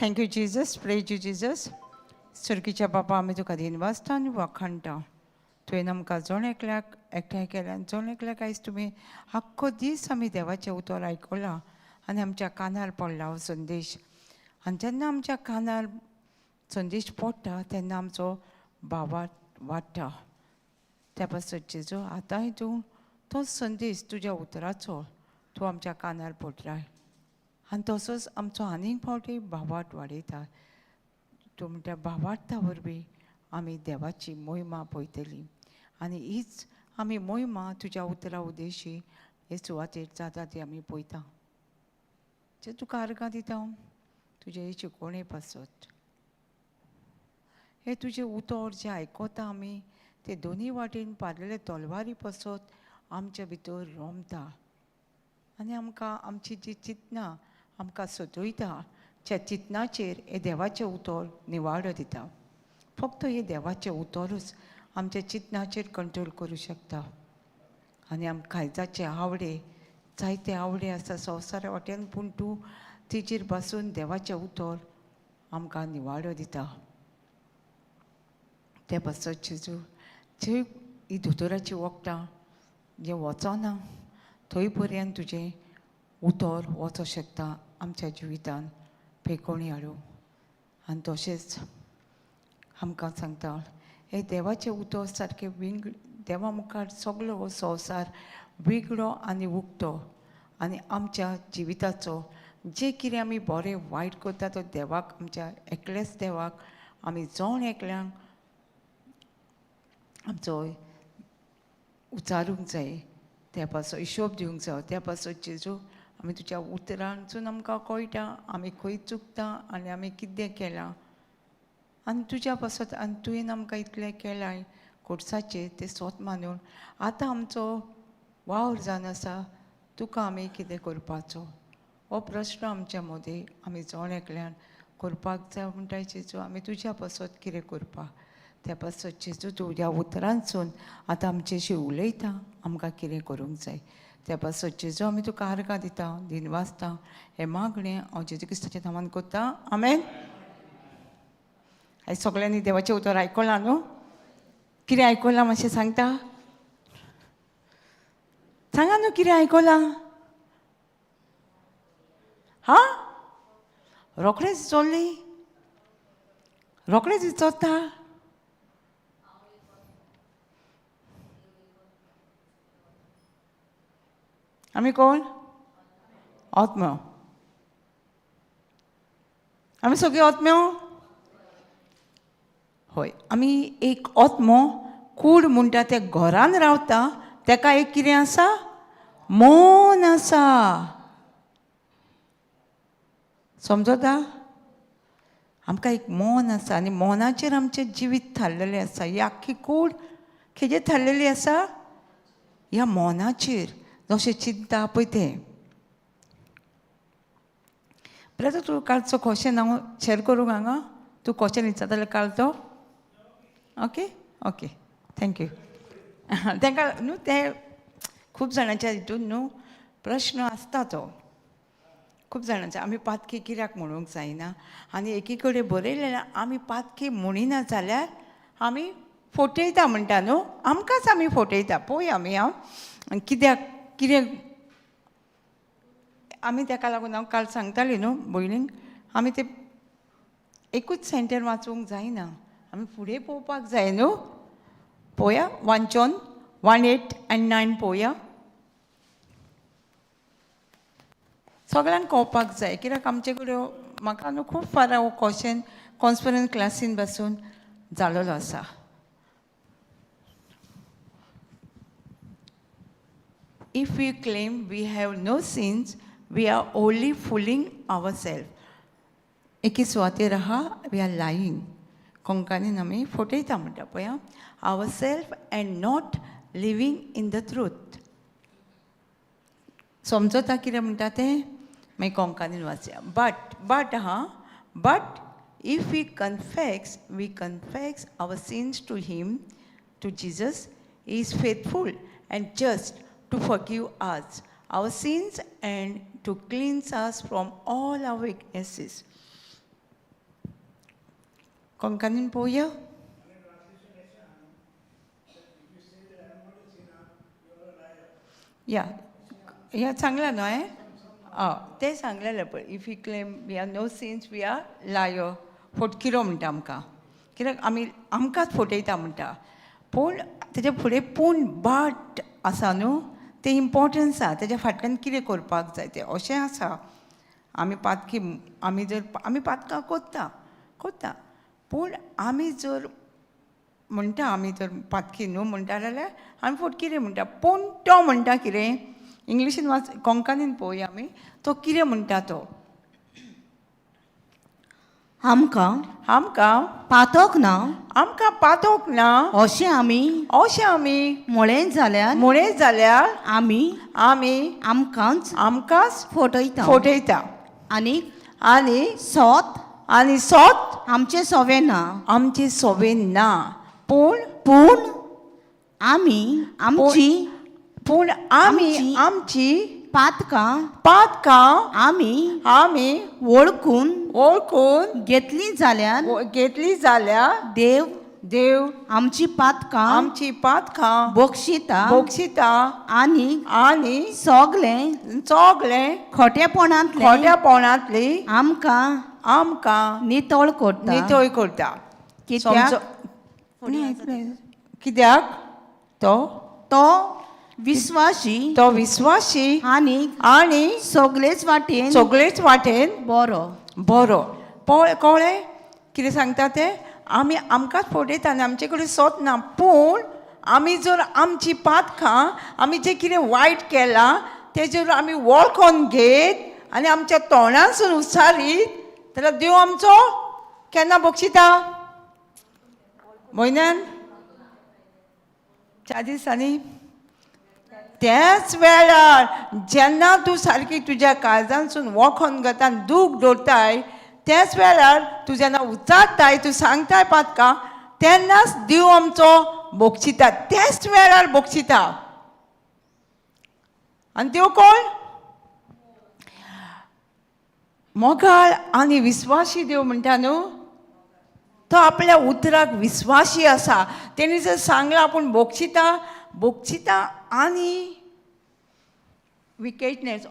Thank you Jesus, praise you Jesus. सुरकीच्या बाबा आमी तुका दिनवासता आनी वाखाणटा. तुवें आमकां जोण एकल्याक एकठांय केल्यान जोण एकल्याक आयज तुमी आख्खो दीस आमी देवाचें उतर आयकलां आनी आमच्या कानार पडला हो संदेश. आनी जेन्ना आमच्या कानार संदेश पडटा तेन्ना आमचो भावार्थ वाडटा. त्या पासत जेजू आतांय तूं तो संदेश तुज्या उतराचो तूं आमच्या कानार पडलाय आनी तसोच आमचो आनीक फावटी भावार्थ वाडयता. तूं म्हणटा भावार्था वरवीं आमी देवाची मोहिमा पळयतलीं आनी हीच आमी मोहिमा तुज्या उतरा उद्देशी हे सुवातेर जाता ती आमी पळयता. जे तुका अर्गां दिता तुजे ही शिकवणे पासत हे तुजें उतर जें आयकता आमी ते दोनी वाटेन पारलेले तलवारी पासत आमच्या भितर रोमता आनी आमकां आमची जी चिंतनां आमकां सतयता त्या चिंतनाचेर हे देवाचें उतर निवाडो दिता. फक्त हे देवाचें उतरूच आमच्या चिंतनाचेर कंट्रोल करूं शकता. आनी आमकां कायजाचे आवडे जायते आवडे आसा संवसारा वाटेन पूण तूं तिचेर बसून देवाचें उतर आमकां निवाडो दिता. ते पासत जेजू थंय ही दोतोराची वखदां जें वचना थंय पर्यंत तुजें उतर वचों शकता आमच्या जिवितान पेखोवणी हाडूं. आनी तशेंच आमकां सांगता हे देवाचें उतर सारकें देवा मुखार सगलो हो संवसार वेगळो आनी उक्तो आनी आमच्या जिविताचो जें कितें आमी बरें वायट करता तो देवाक आमच्या एकल्याच देवाक आमी जोण एकल्यांक आमचो उचारूंक जाय. त्या पासत हिशोब दिवंक जाय. त्या पासत जेजू आमी तुज्या उतरांसून आमकां कळटा आमी खंय चुकता आनी आमी कितें केलां आनी तुज्या पासत आनी तुवें आमकां इतलें केलां कोर्साचेर तें स्वत मानून आतां आमचो वावर जावन आसा तुका आमी कितें करपाचो हो प्रश्न आमच्या मदीं आमी जोण एकल्यान करपाक जाय. म्हणटा जेजू आमी तुज्या पासत कितें करपाक त्या पासत जेजू तुज्या उतरांसून आतां आमचेशी उलयता आमकां कितें करूंक जाय. त्या पासत जेजू आमी तुका आर्गां दिता दिनवासता हें मागणें हांव जेजू क्रिस्ताच्या नांवान करता. आमेन. आयज सगळ्यांनी देवाचें उतर आयकलां न्हू. कितें आयकलां मातशें सांगता. सांगा न्हू कितें आयकलां. हां रोखडेंच विचरली रोखडेंच विचरता. आमी कोण आत्म्यो. आमी सगळीं आत्म्यो. हय आमी एक आत्मो कूड म्हणटा ते घरान रावता तेका एक कितें आसा मन आसा. समजता. आमकां एक मन आसा आनी मनाचेर आमचें जिवीत थारलेलें आसा. ही आख्खी कूड खेजेर थारलेली आसा ह्या मनाचेर जशें चिंतता पळय तें. ब्रदर तूं कालचो क्वेश्चन हांव शेअर करूंक हांगा. तूं क्वेश्चन विचारताले काल तो. Okay okay thank you. तांकां न्हू ते खूब जाणांच्या हितून न्हू प्रश्न आसता तो खूब जाणांचे. आमी पातकी कित्याक म्हणूंक जायना आनी एकी कडेन बरयलें आमी पातकी म्हणिना जाल्यार आमी फटयता म्हणटा न्हू. आमकांच आमी फटयता पळय आमी हांव कित्याक कितें आमी ताका लागून हांव काल सांगताली न्हू भयणीक आमी ते एकूच सेंटर वाचूंक जायना आमी फुडें पळोवपाक जाय न्हू. पळोवया 1 John 1:8 and 9 पळोवया. सगळ्यांक कळपाक जाय कित्याक आमचे कडेन म्हाका न्हू खूब फार हो क्वेश्चन कॉन्फरन्स क्लासीन बसून जाल्लो आसा. If we claim we have no sins, we are only fooling ourselves. एकी सुवातेर आहा we are lying. कोंकणीन आमी फटयता म्हणटा पळय ourselves and not living in the truth. समजता कितें म्हणटा तें मागीर कोंकणीन वाचया. But if we confess our sins to him, to Jesus, he is faithful and just to forgive us our sins and to cleanse us from all our weaknesses. कोंकणीन पळोवया. या सांगला न्हू हांवें. ते सांगलेलें पळय. If you claim we are no sins we are liar. फोटकिरो म्हणटा आमकां. कित्याक आमी आमकांच फटयता म्हणटा. पूण तेजे फुडें पूण बट आसा न्हू, तें इम्पॉर्टन्स आसा. तेज्या फाटल्यान कितें करपाक जाय तें अशें आसा. आमी पातकां कोत्ता पूण आमी जर म्हणटा आमी जर पातकी न्हू म्हणटा जाल्यार आमी फटकिरे म्हणटा. पूण तो म्हणटा कितें इंग्लिशीन कोंकणीन पळोवया आमी. तो कितें म्हणटा तो आमकां पातोक ना पातोक ना अशें आमी म्हळें जाल्यार आमी आमकांच फटयता आनी सोत आमचे सोवेन ना पूण आमी आमची पातकां आमी वळखून घेतली जाल्यार देव आमची पातकां बक्षिता आनी सगळे खोटेपणांतली आमकां नितळ करता. कित्याक तो विश्वासी आनी सगळेच वाटेन बरो. कळ्ळें कितें सांगता तें. आमी आमकांच फटयता आनी आमचे कडेन सोत ना. पूण आमी जर आमची पातकां आमी जें कितें वायट केलां तें जर आमी वळखून घेत आनी आमच्या तोंडांसून उच्चारीत जाल्यार देव आमचो केन्ना बक्षिता? म्हयन्यान 4 दिसांनी. त्याच वेळार जेन्ना तूं सारकी तुज्या काळजांसून वळखून घेता आनी दूख दवरताय त्याच वेळार तूं जेन्ना उच्चारताय तूं सांगताय पातकां तेन्नाच देव आमचो बक्षिता. त्याच वेळार बक्षिता. आनी देव कोण? मोगाळ आनी विस्वासी देव म्हणटा न्हू. तो आपल्या उतराक विस्वासी आसा. तेणी जर सांगलां आपूण बक्षिता आनी विकेटनेस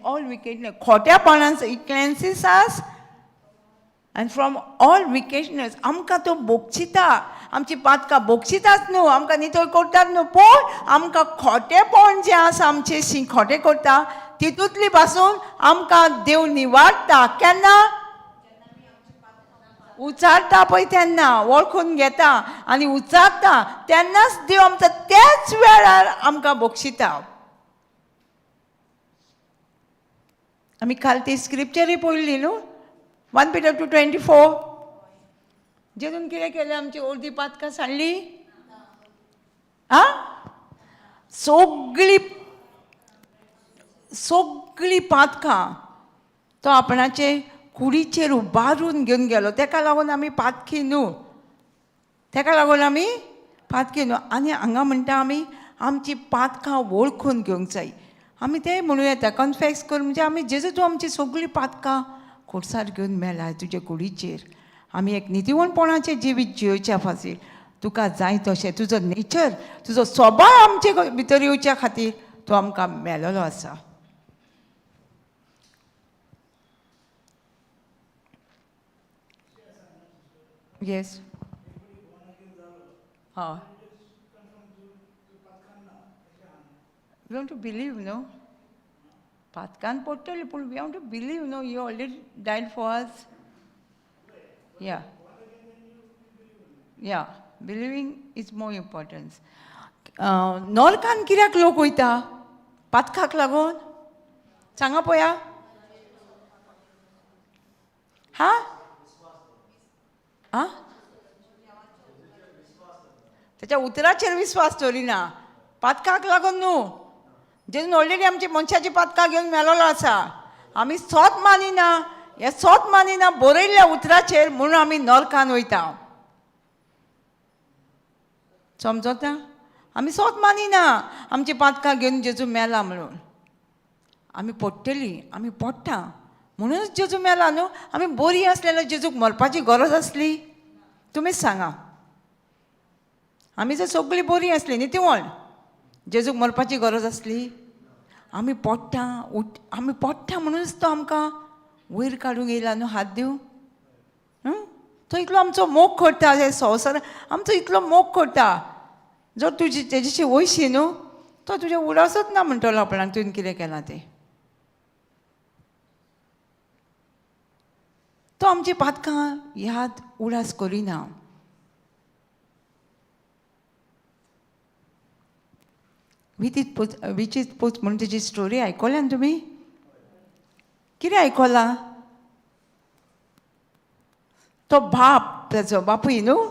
खोट्यापणांचो क्लेन्सीस आस आनी फ्रॉम ऑल विकेटनेस आमकां तो बक्षिता. आमची पातकां बक्षिताच न्हू आमकां नितळ करतात न्हू पूण आमकां खोटेपण जें आसा आमचें खोटें करता तितूंतली पासून आमकां देव निवाडटा. केन्ना? उच्चारता पळय तेन्ना वळखून घेता आनी उच्चारता तेन्नाच देव आमचो त्याच वेळार आमकां बक्षिता. आमी काल ती स्क्रिप्चरी पळयली न्हू 1 Peter 2:24. जेजून कितें केलें? आमची अर्दी पातकां सांडली. सगळी पातकां तो आपणाचे कुडीचेर उबारून घेवन गेलो. तेका लागून आमी पातकी न्हू. आनी हांगा म्हणटा आमी आमची पातकां वळखून घेवंक जाय. आमी तें म्हणूं येता कन्फेस कर म्हणजे आमी जेजू तूं आमची सगळीं पातकां खुर्सार घेवन मेला तुजे कुडीचेर. आमी एक नितीवणपणाचें जिवीत जियोवच्या खातीर तुका जाय तशें तुजो नेचर तुजो स्वभाव आमचे भितर येवच्या खातीर तूं आमकां मेळलेलो आसा. येस. हय. वी वॉन्ट टू बिलीव न्हू. पातकान पडटली पूण वी वॉन्ट टू बिलीव न्हू. You already died for us. या बिलिवींग इज मोर इम्पॉर्टन्स. नरकान कित्याक लोक वयता? पातकाक लागून. सांगा पळोवया. त्याच्या उतराचेर विस्वास दवरिना. पातकाक लागून न्हू. जेजून ऑलरेडी आमची मनशाची पातकां घेवन मेलोलो आसा. आमी सोत मानिना. हे सोत मानिना बरयल्ल्या उतराचेर म्हणून आमी नरकान वयता. समजता? आमी सोत मानिना आमची पातकां घेवन जेजू मेला म्हणून. आमी पडटलीं आमी पडटा म्हणूनच जेजू मेला न्हू. आमी बरीं आसलेलो जेजूक मरपाची गरज आसली तुमीच सांगा. आमी जर सगळीं बरीं आसलीं न्ही तिवण, जेजूक मरपाची गरज आसली, आमी पडटा म्हणूनच तो आमकां वयर काडूंक येयला न्हू हात दिवं. तो इतलो आमचो मोग करता, हे संवसार आमचो इतलो मोग करता. जर तुजी तेजेशी वयशी न्हू, तो तुजें उडासच ना म्हणटलो आपणाक तुवें कितें केलां तें. तो आमची पातकां याद उडास करिना. विचीत पूत म्हणून तेजी स्टोरी आयकल्या न्ही तुमी? कितें आयकलां? तो बाप, तेजो बापूय न्हू,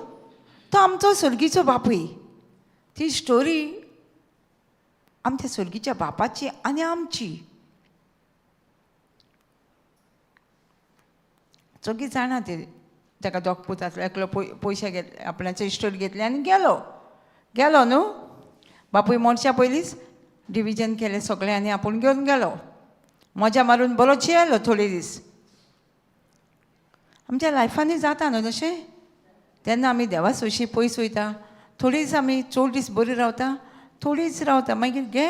तो आमचो सर्गीचो बापूय. ती स्टोरी आमच्या सर्गीच्या बापाची आनी आमची. सगळीं जाणा ती. ताका दोग पूत आसलो, एकलो पयशे घेतले, आपणाचे इश्टोट घेतले आनी गेलो न्हू. बापूय मोडच्या पयलींच डिविजन केलें सगळें आनी आपूण घेवन गेलो. मजा मारून बरो जियेलो थोडे दीस. आमच्या लायफांनी जाता न्हू तशें. तेन्ना आमी देवा सुशी पयस वयता, थोडे दीस आमी चड दीस बरीं रावता, थोडे दीस रावता, मागीर गे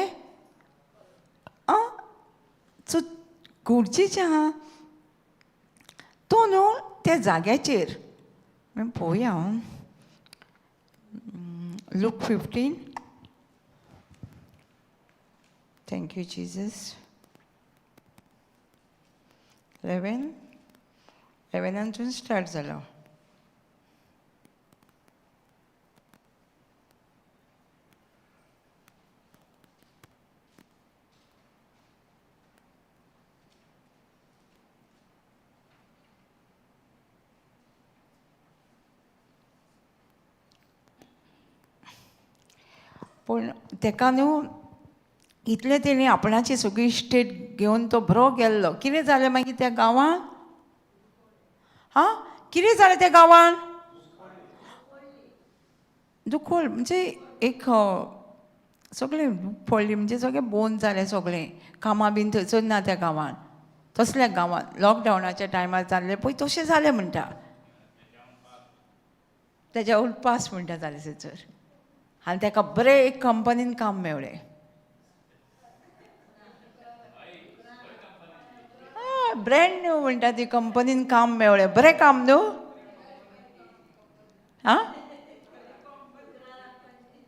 घडचें आहा तो न्हू त्या जाग्याचेर. पळोवया look 15. Thank you Jesus. 11 start जालो. पूण तेका न्हू इतले तेणी आपणाची सगळी स्टेट घेवन तो बरो गेल्लो. कितें जालें मागीर त्या गांवांत? कितें जालें त्या गांवांत? दुखोल म्हणजे एक सगळें पडलें, म्हणजे सगळें बोन जालें सगळें. कामां बीन थंयसर ना त्या गांवांत. तसल्या गांवांत लॉकडावनाच्या टायमार जाल्लें पळय तशें जालें म्हणटा. तेज्या उलपास म्हणटा जालें थंयसर. आनी ताका बरें एक कंपनीन काम मेळ्ळें. ब्रँड न्यू म्हणटा ती कंपनीन काम मेळ्ळें. बरें काम न्हू.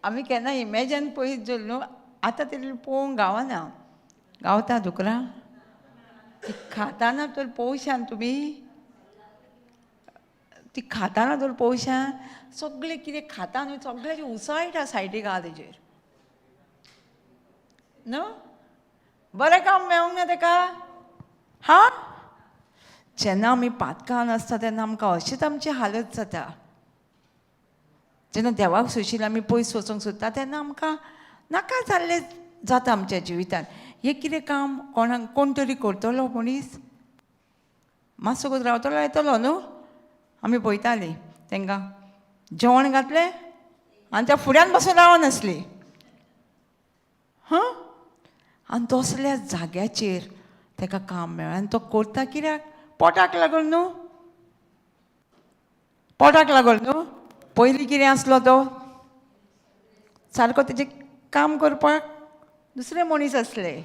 आमी केन्ना इमॅजन पळयत जर न्हू, आतां तरी पळोवंक गावना. गावता दुकरां? ती खाताना तर पळोवशान तुमी. ती खाताना तर पळोवशान. सगळें कितें खाता न्हू सगळ्याची उसायटा सायडीक आहा तेजेर न्हू. बरें काम मेळोंक ना ताका. जेन्ना आमी पातकान आसता तेन्ना आमकां अशीच आमची हालत जाता. जेन्ना देवाक सुशील आमी पयस वचूंक सोदता तेन्ना आमकां नाका जाल्लें जाता आमच्या जिवितांत. हें कितें काम कोण तरी करतलो मनीस, मातसो कोण रावतलो येतलो न्हू. आमी पळयतालीं तांकां जेवण घातलें आनी त्या फुड्यान बसून रावनासलीं. आनी तसल्या जाग्याचेर ताका काम मेळ्ळें. आनी तो करता कित्याक? पोटाक लागून न्हू. पोटाक लागून न्हू. पयलीं कितें आसलो तो सारको तेजें काम करपाक दुसरे मनीस आसले,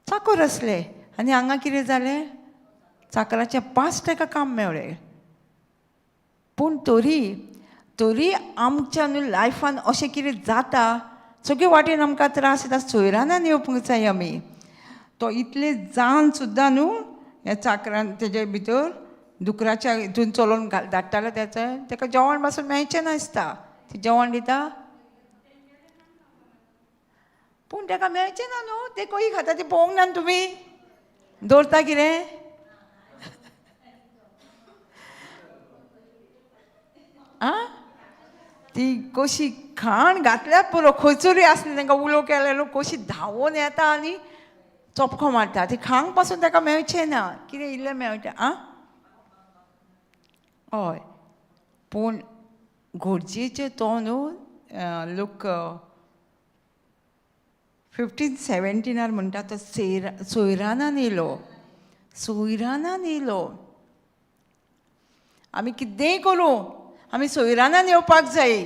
चाकर आसले. आनी हांगा कितें जालें? चाकराचें पास ताका काम मेळ्ळें. पूण तरी आमच्या न्हू लायफान अशें कितें जाता, सगळे वाटेन आमकां त्रास येता. सोयरानान येवपाक जाय आमी. तो इतले जावन सुद्दां न्हू ह्या चाकरान तेजे भितर दुकराच्या हितून चलोवन धाडटालो ताका जेवण पासून मेळचें नासता. ती जेवण दिता पूण ताका मेळचें ना न्हू. ते खंय खाता ती पळोवंक ना तुमी. दवरता कितें? ती कशी खाण घातल्यार पुरो खंयसरूय आसली तांकां उलो केल्यार न्हू कशी धांवून येता आनी चोपखो मारता. ती खावंक पासून ताका मेळचें ना. कितें इल्लें मेळटा. हय पूण घोडजेचें तो न्हू लूक 15:17 म्हणटा तो सोयरानान येयलो. आमी कितेंय करूं आमी सोयरानान येवपाक जाय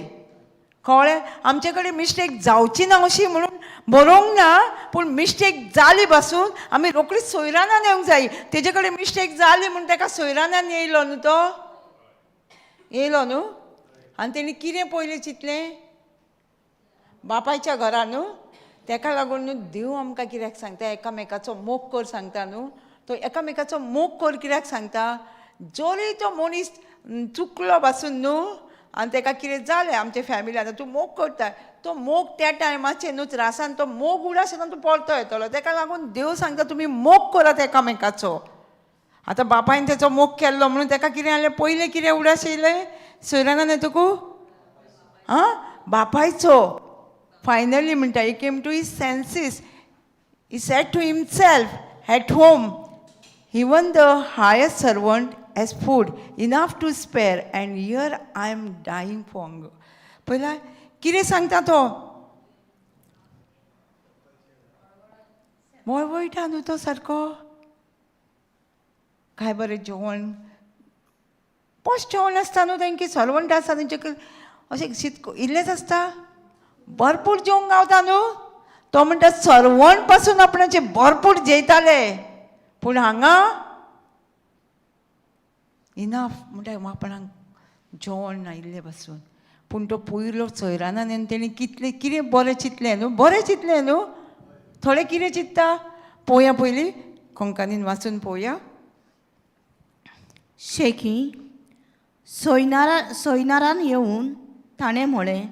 कळ्ळें आमचे कडेन मिस्टेक जावची ना अशी म्हणून बरोवंक ना पूण मिस्टेक जाली पासून आमी रोखडीच सोयरानान येवंक जाय तेजे कडेन मिस्टेक जाली म्हणून ताका सोयरानान येयलो न्हू तो येयलो न्हू आनी तेणी कितें पयलीं चिंतलें बापायच्या घरा न्हू ताका लागून न्हू देव आमकां कित्याक सांगता एकामेकाचो मोग कर सांगता न्हू तो एकामेकाचो मोग कर कित्याक सांगता जोरी तो मनीस चुकलो पासून न्हू आनी ताका कितें जालें आमचे फॅमिलीन तूं मोग करता तो मोग त्या टायमाचेर न्हू त्रासान तो मोग उडासतना तूं परतो येतलो ताका लागून देव सांगता तुमी मोग करात एकामेकाचो आतां बापायन तेचो मोग केल्लो म्हणून ताका कितें जालें पयलें कितें उडास येयलें सोयरानान येतकू आं बापायचो फायनली म्हणटा he came to his senses he said to himself at home even the highest servant has food enough to spare and here I am dying for hunger पळयला कितें सांगता तो वळवळटा न्हू तो सारको काय बरें जेवण पोश जेवण आसता न्हू तेंगे सर्वंट आसता तेंचे अशें शीत इल्लेंच आसता भरपूर जेवंक गावता न्हू तो म्हणटा सर्वंट पासून आपणाचे भरपूर जेयताले पूण हांगा इनफ म्हणटा आपणाक जेवण ना इल्लें पासून पूण तो पयलो सोयरानान येवन तेणी कितलें कितें बरें चिंतलें न्हू थोडें कितें चिंतता पळोवया पयलीं कोंकणीन वाचून पळोवया शेकी सोयनारान येवन ताणें म्हळें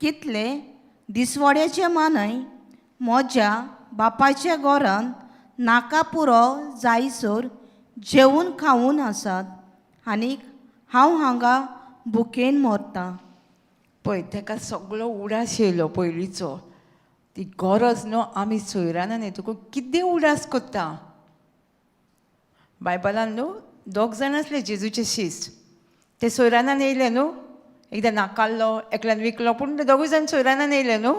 कितले दिसवड्याचे मानय म्हज्या बापायच्या घरान नाका पुरो जायसर जेवून खावून आसात आनीक हांव हांगा भुकेन मरतां पळय ताका सगळो उडास येयलो पयलींचो ती गरज न्हू आमी सोयरानान येतकूच कितें उडास कोत्ता बायबलान न्हू दोग जाण आसले जेजूचे शिश्य ते सोयरानान येयले न्हू एकदां नाकाल्लो एकल्यान विकलो पूण ते दोगूय जाण सोयरानान येयले न्हू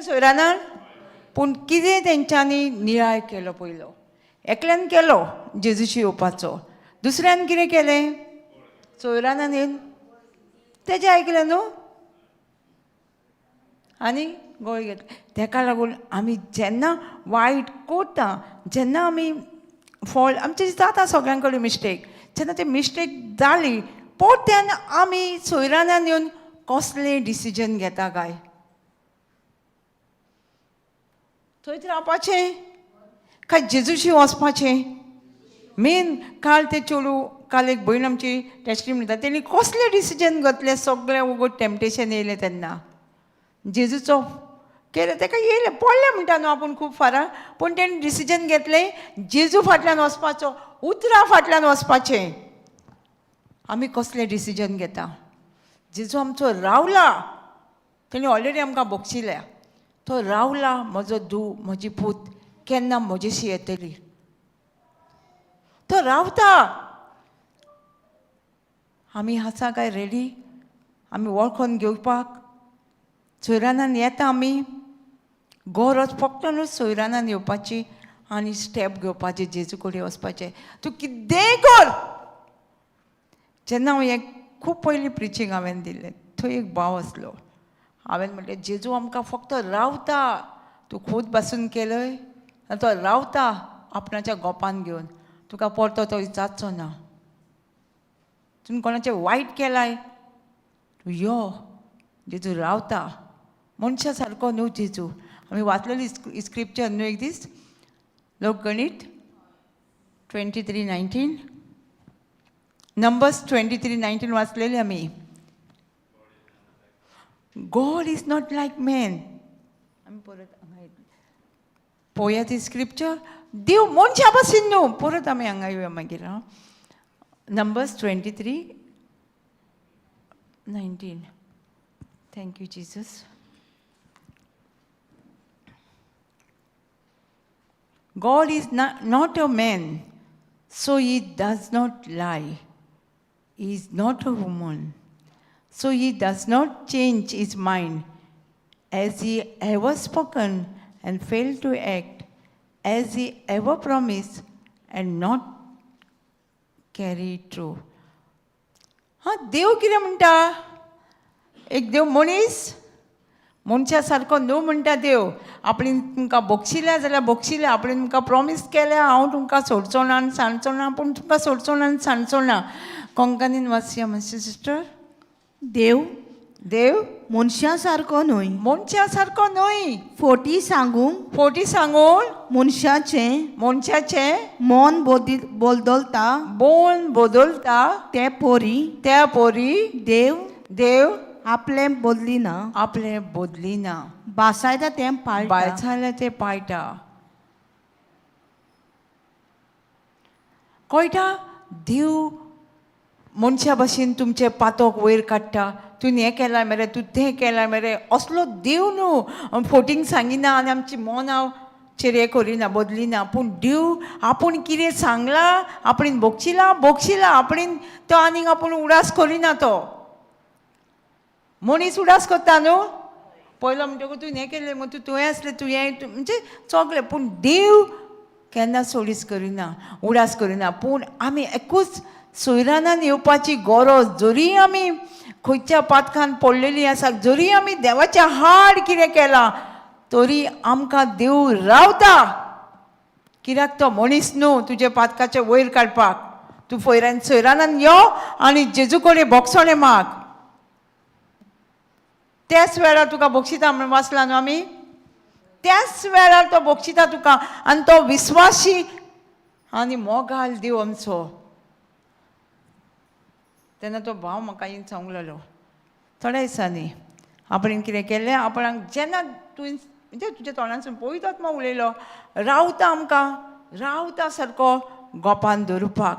सोयरानान पूण कितें तेंच्यांनी नियाळ केलो पयलो एकल्यान केलो जेजूशी येवपाचो दुसऱ्यान कितें केलें सोयरानान येवन तेजें आयकलें न्हू आनी गोळ घेतले ताका लागून आमी जेन्ना वायट करता जेन्ना आमी फॉल्ट आमचे जाता सगळ्यां कडेन मिस्टेक जेन्ना ते मिस्टेक जाली परत्यान आमी सोयरानान येवन कसलें डिसिजन घेता काय थंयच रावपाचें काय जेजूशी वचपाचें मेन काल ते चेडू काल एक भयण आमची टेस्टिमनी दिता तेणी कसलें डिसिजन घेतलें सगळें उगड टेम्पटेशन येयलें तेन्ना जेजूचो केलें ताका येयलें पडलें म्हणटा न्हू आपूण खूब फारां पूण तेणें डिसिजन घेतलें जेजू फाटल्यान वचपाचो उतरा फाटल्यान वचपाचें आमी कसलें डिसिजन घेता जेजू आमचो रावला तेणी ऑलरेडी आमकां बक्षिल्या तो रावला म्हजो धूव म्हजी पूत केन्ना म्हजेशी येतली तो रावता आमी आसा काय रेडी आमी वळखून घेवपाक सोयरानान येता आमी गरज फक्त न्हू सोयरानान येवपाची आनी स्टेप घेवपाचें जेजू कडेन वचपाचें तूं कितेंय कर जेन्ना हांव हें खूब पयलीं प्रिचींग हांवें दिल्लें थंय एक भाव आसलो हांवें म्हणलें जेजू आमकां फक्त रावता तूं खूद पासून केलय आनी तो रावता आपणाच्या गोपान घेवन तुका परतो तो जाचो ना तुमी कोणाचें वायट केलाय तूं यो जेजू रावता मनशा सारको न्हू जेजू आमी वाचलेली स्क्रिप्चर न्हू एक दीस लोकगणीत 23:19 नंबर्स 23:19 वाचलेली आमी God is not like man आमी परत पळोवया ती स्क्रिप्चर देव मनशा भाशेन न्हू परत आमी हांगा येवया मागीर numbers 23:19 thank you Jesus God is not a man, so he does not lie. He is not a woman, so he does not change his mind. As he ever spoken and failed to act, as he ever promised and not carry true. देव कितें म्हणटा? एक देव मनशा सारको न्हू म्हणटा देव. आपणें तुमकां बक्षिल्या जाल्यार बक्षिल्या, आपणें तुमकां प्रॉमीस केल्या हांव तुमकां सोडचो ना आनी सांडचो ना, पूण तुमकां सोडचो ना आनी सांडचो ना. कोंकणीन वाचया मातशें सिस्टर. देव मनशा सारको न्हय. फोटी सांगून मनशाचें मन बोदलता ते पोरी देव आपलें बदलिना. बासायता तें पाळटा. कळटा? देव मनशा भाशेन तुमचे पातोक वयर काडटा. तुवें हें केलां मरे, तूं तें केलां मरे, असलो देव न्हू. फोटींग सांगिना आनी आमची मनां हें करिना, बदलिना. पूण देव आपूण कितें सांगलां, आपणें बक्षिलां, आपणें तो आनीक आपूण उडास करिना. तो मनीस उडास करता न्हू. पयलो म्हणटकूच तुवें हें केलें, मग तुवें आसलें, तुवें म्हणजे चोगलें. पूण देव केन्ना सोडीस करिना, उडास करिना. पूण आमी एकूच सोयरानान येवपाची गरज. जरी आमी खंयच्या पातकान पडलेलीं आसा, जरी आमी देवाच्या हाड कितें केलां, तरी आमकां देव रावता. कित्याक तो मनीस न्हू तुजे पातकाचे वयर काडपाक. तूं सोयरानान यो आनी जेजू कडेन बोगसोणें माग. त्याच वेळार तुका बक्षिता म्हणून वाचला न्हू आमी. त्याच वेळार तो बक्षिता तुका. आनी तो विस्वासी आनी मोगाल देव आमचो. तेन्ना तो भाव म्हाका येवन सांगलेलो, थोड्या दिसांनी आपणें कितें केलें, आपणाक जेन्ना तुवें म्हणजे तुज्या तोंडांसून पळयतात मग उलयलो, रावता आमकां, रावता सारको गोपान दवरपाक.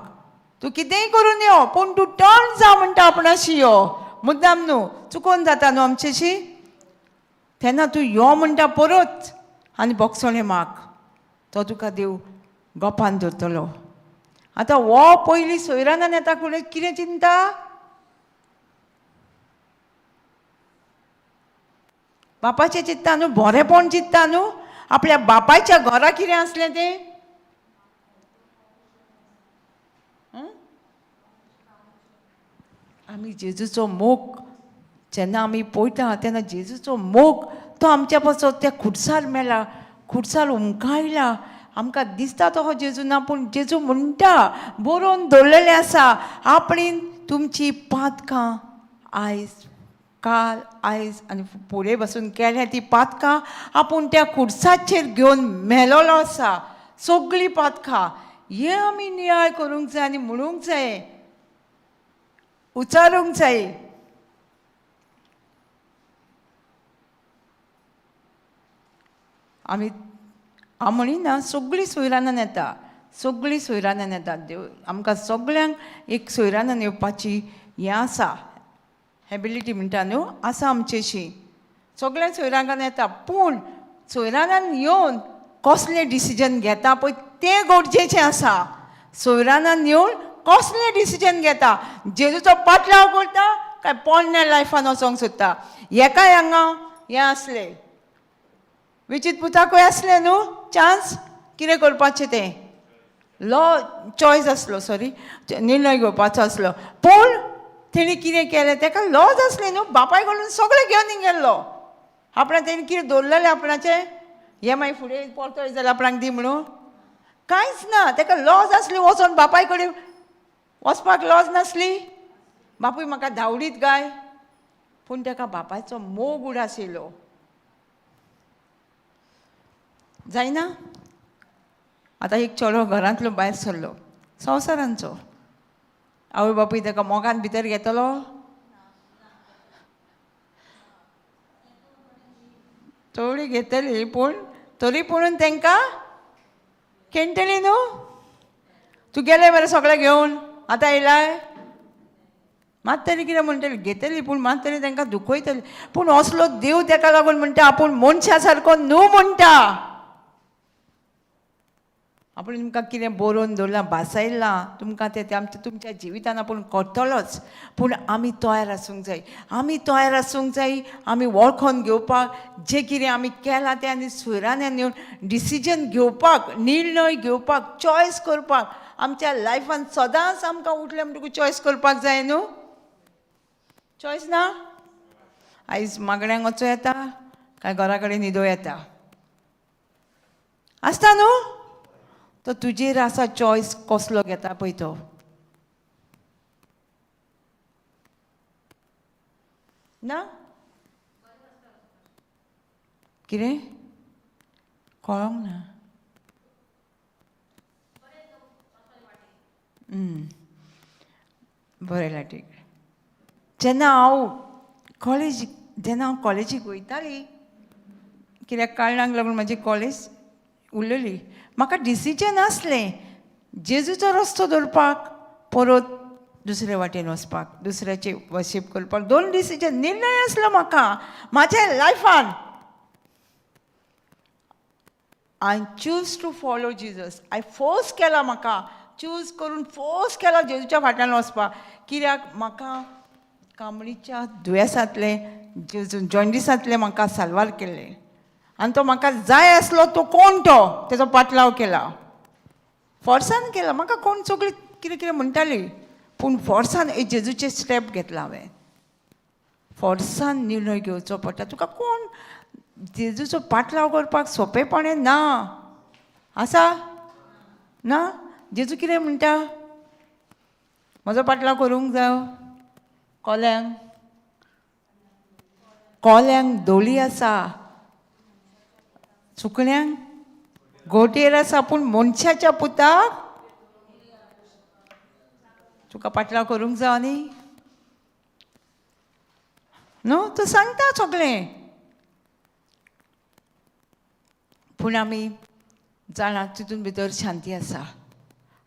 तूं कितेंय करून यो, पूण तूं टर्न जा म्हणटा आपणाशी यो. मुद्दाम न्हू, चुकोवन जाता न्हू आमचेशी. तेन्ना तूं यो म्हणटा परत आनी बोगसोणें माग. तो तुका देव गोपान दवरतलो. आतां हो पयलीं सोयरानान येता फुडें कितें चिंता? बापाचें चिंत्ता न्हू, बरेंपण चिंत्ता न्हू. आपल्या बापायच्या घरा कितें आसलें तें. आमी जेजूचो मोग जेन्ना आमी पळयता तेन्ना जेजूचो मोग तो आमच्या पासत त्या खुडसार मेला, खुडसार उमकायला. आमकां दिसता तो जेजू ना, पूण जेजू म्हणटा, बरोवन दवरलेलें आसा, आपणें तुमची पातकां काल आयज आनी फुडें बसून केल्या ती पातकां आपूण त्या खुडसाचेर घेवन मेलोलो आसा. सगळीं पातकां हे आमी नियाळ करूंक जाय आनी म्हणूंक जाय, उचारूंक जाय. आमी हांव म्हणिना सगळीं सोयरानान येता, सगळीं सोयरानान येता. देव आमकां सगळ्यांक एक सोयरानान येवपाची हें आसा, एबिलिटी म्हणटा न्हू, आसा आमचेशी. सगळ्या सोयरानान येता, पूण सोयरानान येवन कसलें डिसिजन घेता पळय तें गरजेचें आसा. सोयरानान येवन कसलें डिसिजन घेता, जेजूचो पाटलाव करता काय पोन्न्या लायफान वचोंक सोदता. हेकाय हांगा हें आसलें, विचित पुताकूय आसलें न्हू चान्स कितें करपाचें तें. लॉ चॉयस आसलो, सॉरी निर्णय घेवपाचो आसलो. पूण तेणी कितें केलें, ताका लॉज आसलें न्हू, बापाय कडून सगळें घेवन गेल्लो. आपणा तेणी कितें दवरलेलें आपणाचें, हें मागीर फुडें परतय जाल्यार आपणाक दी म्हणून कांयच ना. ताका लॉज आसली, वचोन बापाय कडेन वचपाक लॉज नासली. बापूय म्हाका धांवडीत गाय, पूण ताका बापायचो मोग उडास येयलो. जायना. आतां एक चलो घरांतलो भायर सरलो, संवसारांचो, आवय बापूय ताका मोगान भितर घेतलो. थोडी घेतली, पूण तरी पूण तांकां खेळटली न्हू. तूं गेलें मरे सगळें घेवन, आतां येयलाय मात तरी कितें म्हणटली, घेतली पूण मात तरी तांकां दुखयतली. पूण असलो देव ताका लागून म्हणटा आपूण मनशा सारको न्हू म्हणटा. आपूण तुमकां कितें बरोवन दवरलां, भासायलां तुमकां तें आमच्या तुमच्या जिवितान आपूण करतलोच. पूण आमी तयार आसूंक जाय, आमी तयार आसूंक जाय. आमी वळखून घेवपाक जें कितें आमी केलां तें आनी सोयरानान येवन डिसिजन घेवपाक, निर्णय घेवपाक, चॉयस करपाक आमच्या लायफान सदांच आमकां उठले म्हणटकूच चॉयस करपाक जाय न्हू. चॉयस ना. आयज मागण्यांक वचूं येता काय घरा कडेन न्हिदो येता. आसता न्हू. तो तुजेर आसा चॉयस कसलो घेता पळय तो. ना कितें कळोंक ना. बरें लाटीक. जेन्ना हांव कॉलेजीक वयताली कित्याक कारणांक लागून म्हाजी कॉलेज उरलेली, म्हाका डिसिजन आसलें जेजूचो रस्तो धरपाक परत दुसरे वाटेन वचपाक, दुसऱ्याची वर्शीप करपाक. 2 डिसिजन निर्णय आसलो म्हाका म्हाज्या लायफान. I choose to follow Jesus. I force केला म्हाका चूज करून फोर्स केला जेजूच्या फाटल्यान वचपाक. कित्याक म्हाका कांबळीच्या दुयेंसांतले जेजून जॉन्डिसांतले म्हाका साल्वार केल्ले आनी तो म्हाका जाय आसलो. तो कोण तो तेजो पाटलाव केला. फोर्सान केला. म्हाका कोण सगळीं कितें कितें म्हणटाली पूण फोर्सान जेजूचे स्टेप घेतला हांवें. फोर्सान निर्णय घेवचो पडटा. तुका कोण जेजूचो पाटलाव करपाक सोंपेपणें ना. आसा ना. जेजू कितें म्हणटा म्हजो पाटलाव करूंक जाय. कोल्यांक दोळी आसा, सुकण्यांक गोटेर आसा, पूण मनशाच्या पुताक तुका पाटलाव करूंक जाय न्ही. न्हू. तूं सांगता सगळें. पूण आमी जाणा तितून भितर शांती आसा.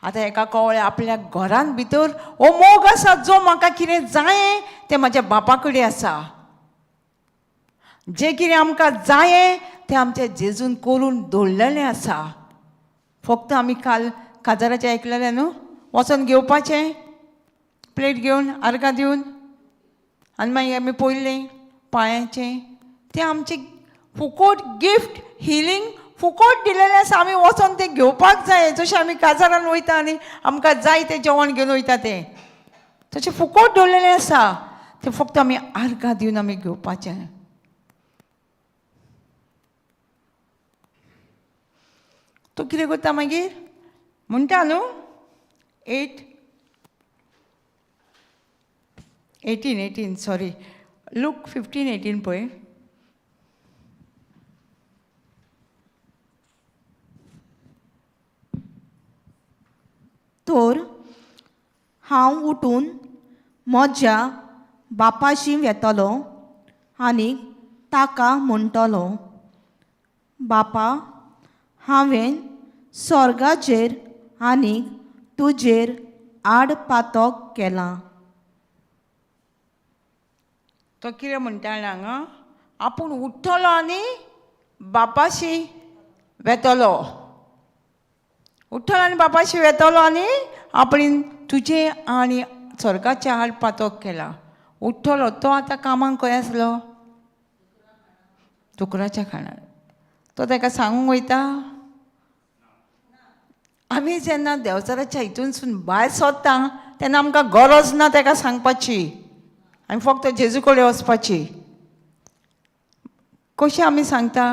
आतां एका कळ्ळें आपल्या घरान भितर हो मोग आसा जो म्हाका कितें जाय तें म्हाज्या बापा कडेन आसा. जें कितें आमकां जाय तें आमच्या जेजून करून दवरलेलें आसा. फक्त आमी काजाराचें आयकलेलें न्हू. वचोन घेवपाचें प्लेट घेवन आर्गां दिवन आनी मागीर आमी पयलें पांयाचें तें आमचें फुकट गिफ्ट हिलींग फुकट दिलेलें आसा. आमी वचोन तें घेवपाक जाय. जशें आमी काजारान वयता आनी आमकां जाय तें जेवण घेवन वयता तें तशें फुकट दवरलेलें आसा. तें फक्त आमी आर्गां दिवन आमी घेवपाचें. तो कितें करता मागीर म्हणटा न्हू 18 सॉरी लूक 15:18 पळय. तर हांव उठून म्हज्या बापाशी वेतलो आनी ताका म्हणटलो, बापा, हांवें स्वर्गाचेर आनी तुजेर आडपातोक केलां. तो कितें म्हणटा हांगा आपूण उठ्ठलो आनी बापाशी वेतलो. उठ्ठलो आनी बापाशी वेतलो आनी आपणीन तुजे आनी स्वर्गाच्या आड पातोक केला. उठ्ठलो तो आतां कामाक खंय आसलो दुकराच्या खाणार. तो ताका सांगूंक वयता. आमी जेन्ना देंवचाराच्या हितूनसून भायर सरता तेन्ना आमकां गरज ना ताका सांगपाची. आमी फक्त जेजू कडेन वचपाची. कशें आमी सांगता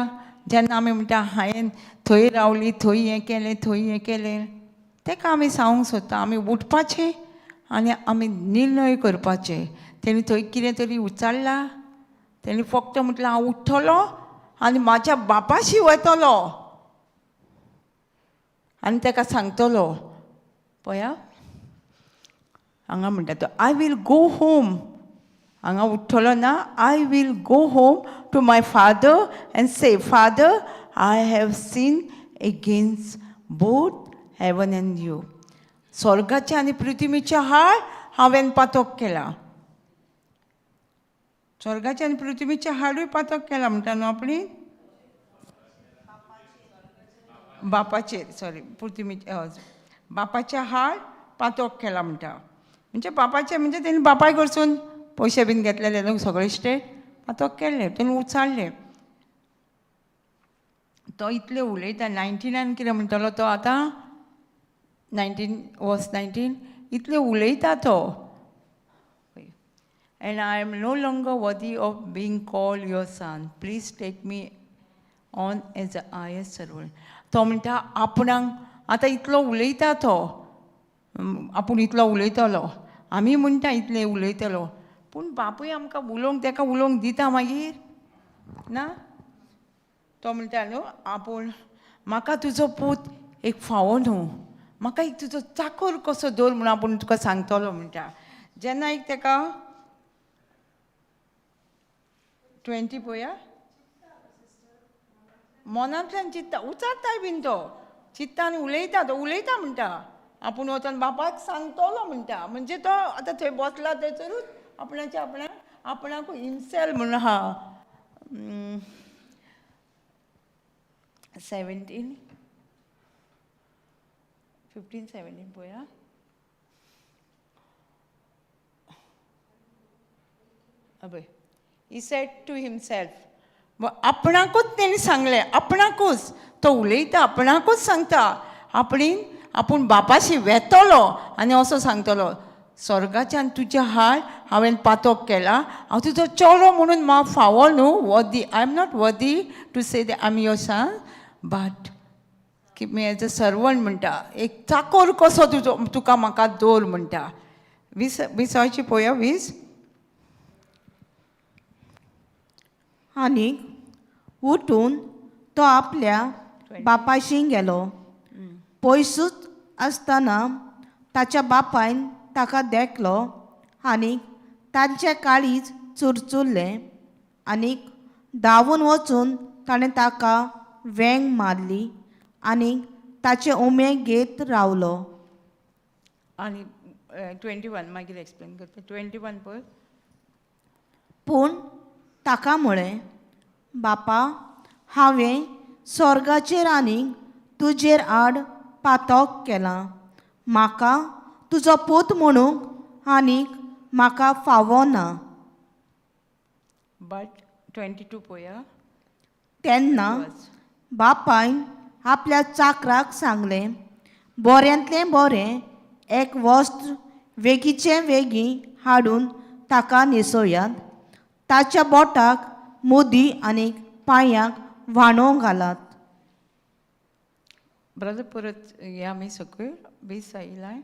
जेन्ना आमी म्हणटा हांवें थंय रावली, थंय हें केलें, थंय हें केलें, ताका आमी सांगूंक सोदता. आमी उठपाचें आनी आमी निर्णय करपाचे. तेणी थंय कितें तरी उचाल्ला. तेणी फक्त म्हटलें हांव उठ्ठलो आनी म्हाज्या बापाशी वतलो आनी ताका सांगतलो. पळया हांगा म्हणटा तो आय वील गो होम. हांगा उठ्ठलो ना. I will go home to my father and say father I have sinned against both heaven and you. स्वर्गाचे आनी पृथ्वीचे हाड हांवें पातोक केला. स्वर्गाचे आनी पृथ्वीचे हाडूय पातोक केला म्हणटा न्हू आपणी. बापाचेर सॉरी पृथ्वीचे बापाचे हाड पातोक केला म्हणटा. म्हणजे बापाचे म्हणजे तेणी बापाय कडसून पयशे बीन घेतलेले न्हू सगळे स्टेट पातोक केल्ले. तेणी उचाल्ले. तो इतले उलयता 99 कितें म्हणटलो तो आतां 19 इतले उलयता तो. And I am no longer worthy of being called your son. Please take me on as a highest servant. तो म्हणटा आपणाक आतां इतलो उलयता तो, आपूण इतलो उलयतलो, आमी म्हणटा इतले उलयतलो, पूण बापूय आमकां उलोवंक ताका उलोवंक दिता मागीर ना. तो म्हणटा न्हू आपूण म्हाका तुजो पूत एक फावो न्हू, म्हाका एक तुजो चाकर कसो दवर म्हणून आपूण तुका सांगतलो म्हणटा. जेन्ना एक ताका 20 पळया मनांतल्यान चित्ता, उचारताय बीन तो, चित्ता आनी उलयता म्हणटा आपूण वचोन बापायक सांगतलो म्हणटा. म्हणजे तो आतां थंय बसला थंयसरूच आपणाच्या आपणाकूय हिमसेल म्हणून आहा. 15-17 पळया. अबय he said to himself, आपणाकूच तेणी सांगलें, आपणाकूच तो उलयता, आपणाकूच सांगता, आपूण बापाशी वेतलो आनी असो सांगतलो, स्वर्गाच्यान तुज्या हाड हांवें पातोक केला, हांव तुजो चलो म्हणून म्हाका फावो न्हू, worthy, I am not worthy to say that I am your son, but keep me as a servant म्हणटा, एक चाकोर कसो तुका म्हाका दवर म्हणटा. 20 पळया 20. आनी उठून तो आपल्या बापाशी गेलो. पयसूच आसतना ताच्या बापायन ताका देखलो आनी तांचें काळीज चुरचुरलें आनीक धांवून वचून ताणें ताका वेंग मारली आनी ताचे उमेद घेत रावलो. आनी 21 मागीर एक्सप्लेन करता. 21 पळय. पूण ताका म्हळें, बापा, हांवें स्वर्गाचेर आनीक तुजेर आड पातोक केलां, म्हाका तुजो पूत म्हणूंक आनीक म्हाका फावो ना. बट 22 पळया. तेन्ना बापायन आपल्या चाकराक सांगलें, बऱ्यांतलें बरें एक वस्त्र वेगीचें वेगी हाडून ताका न्हेसोयात, ताच्या बोटाक मुदी आनी पांयांक व्हाणो घालात. ब्रदर परत या आमी सकयल 20 आयलाय.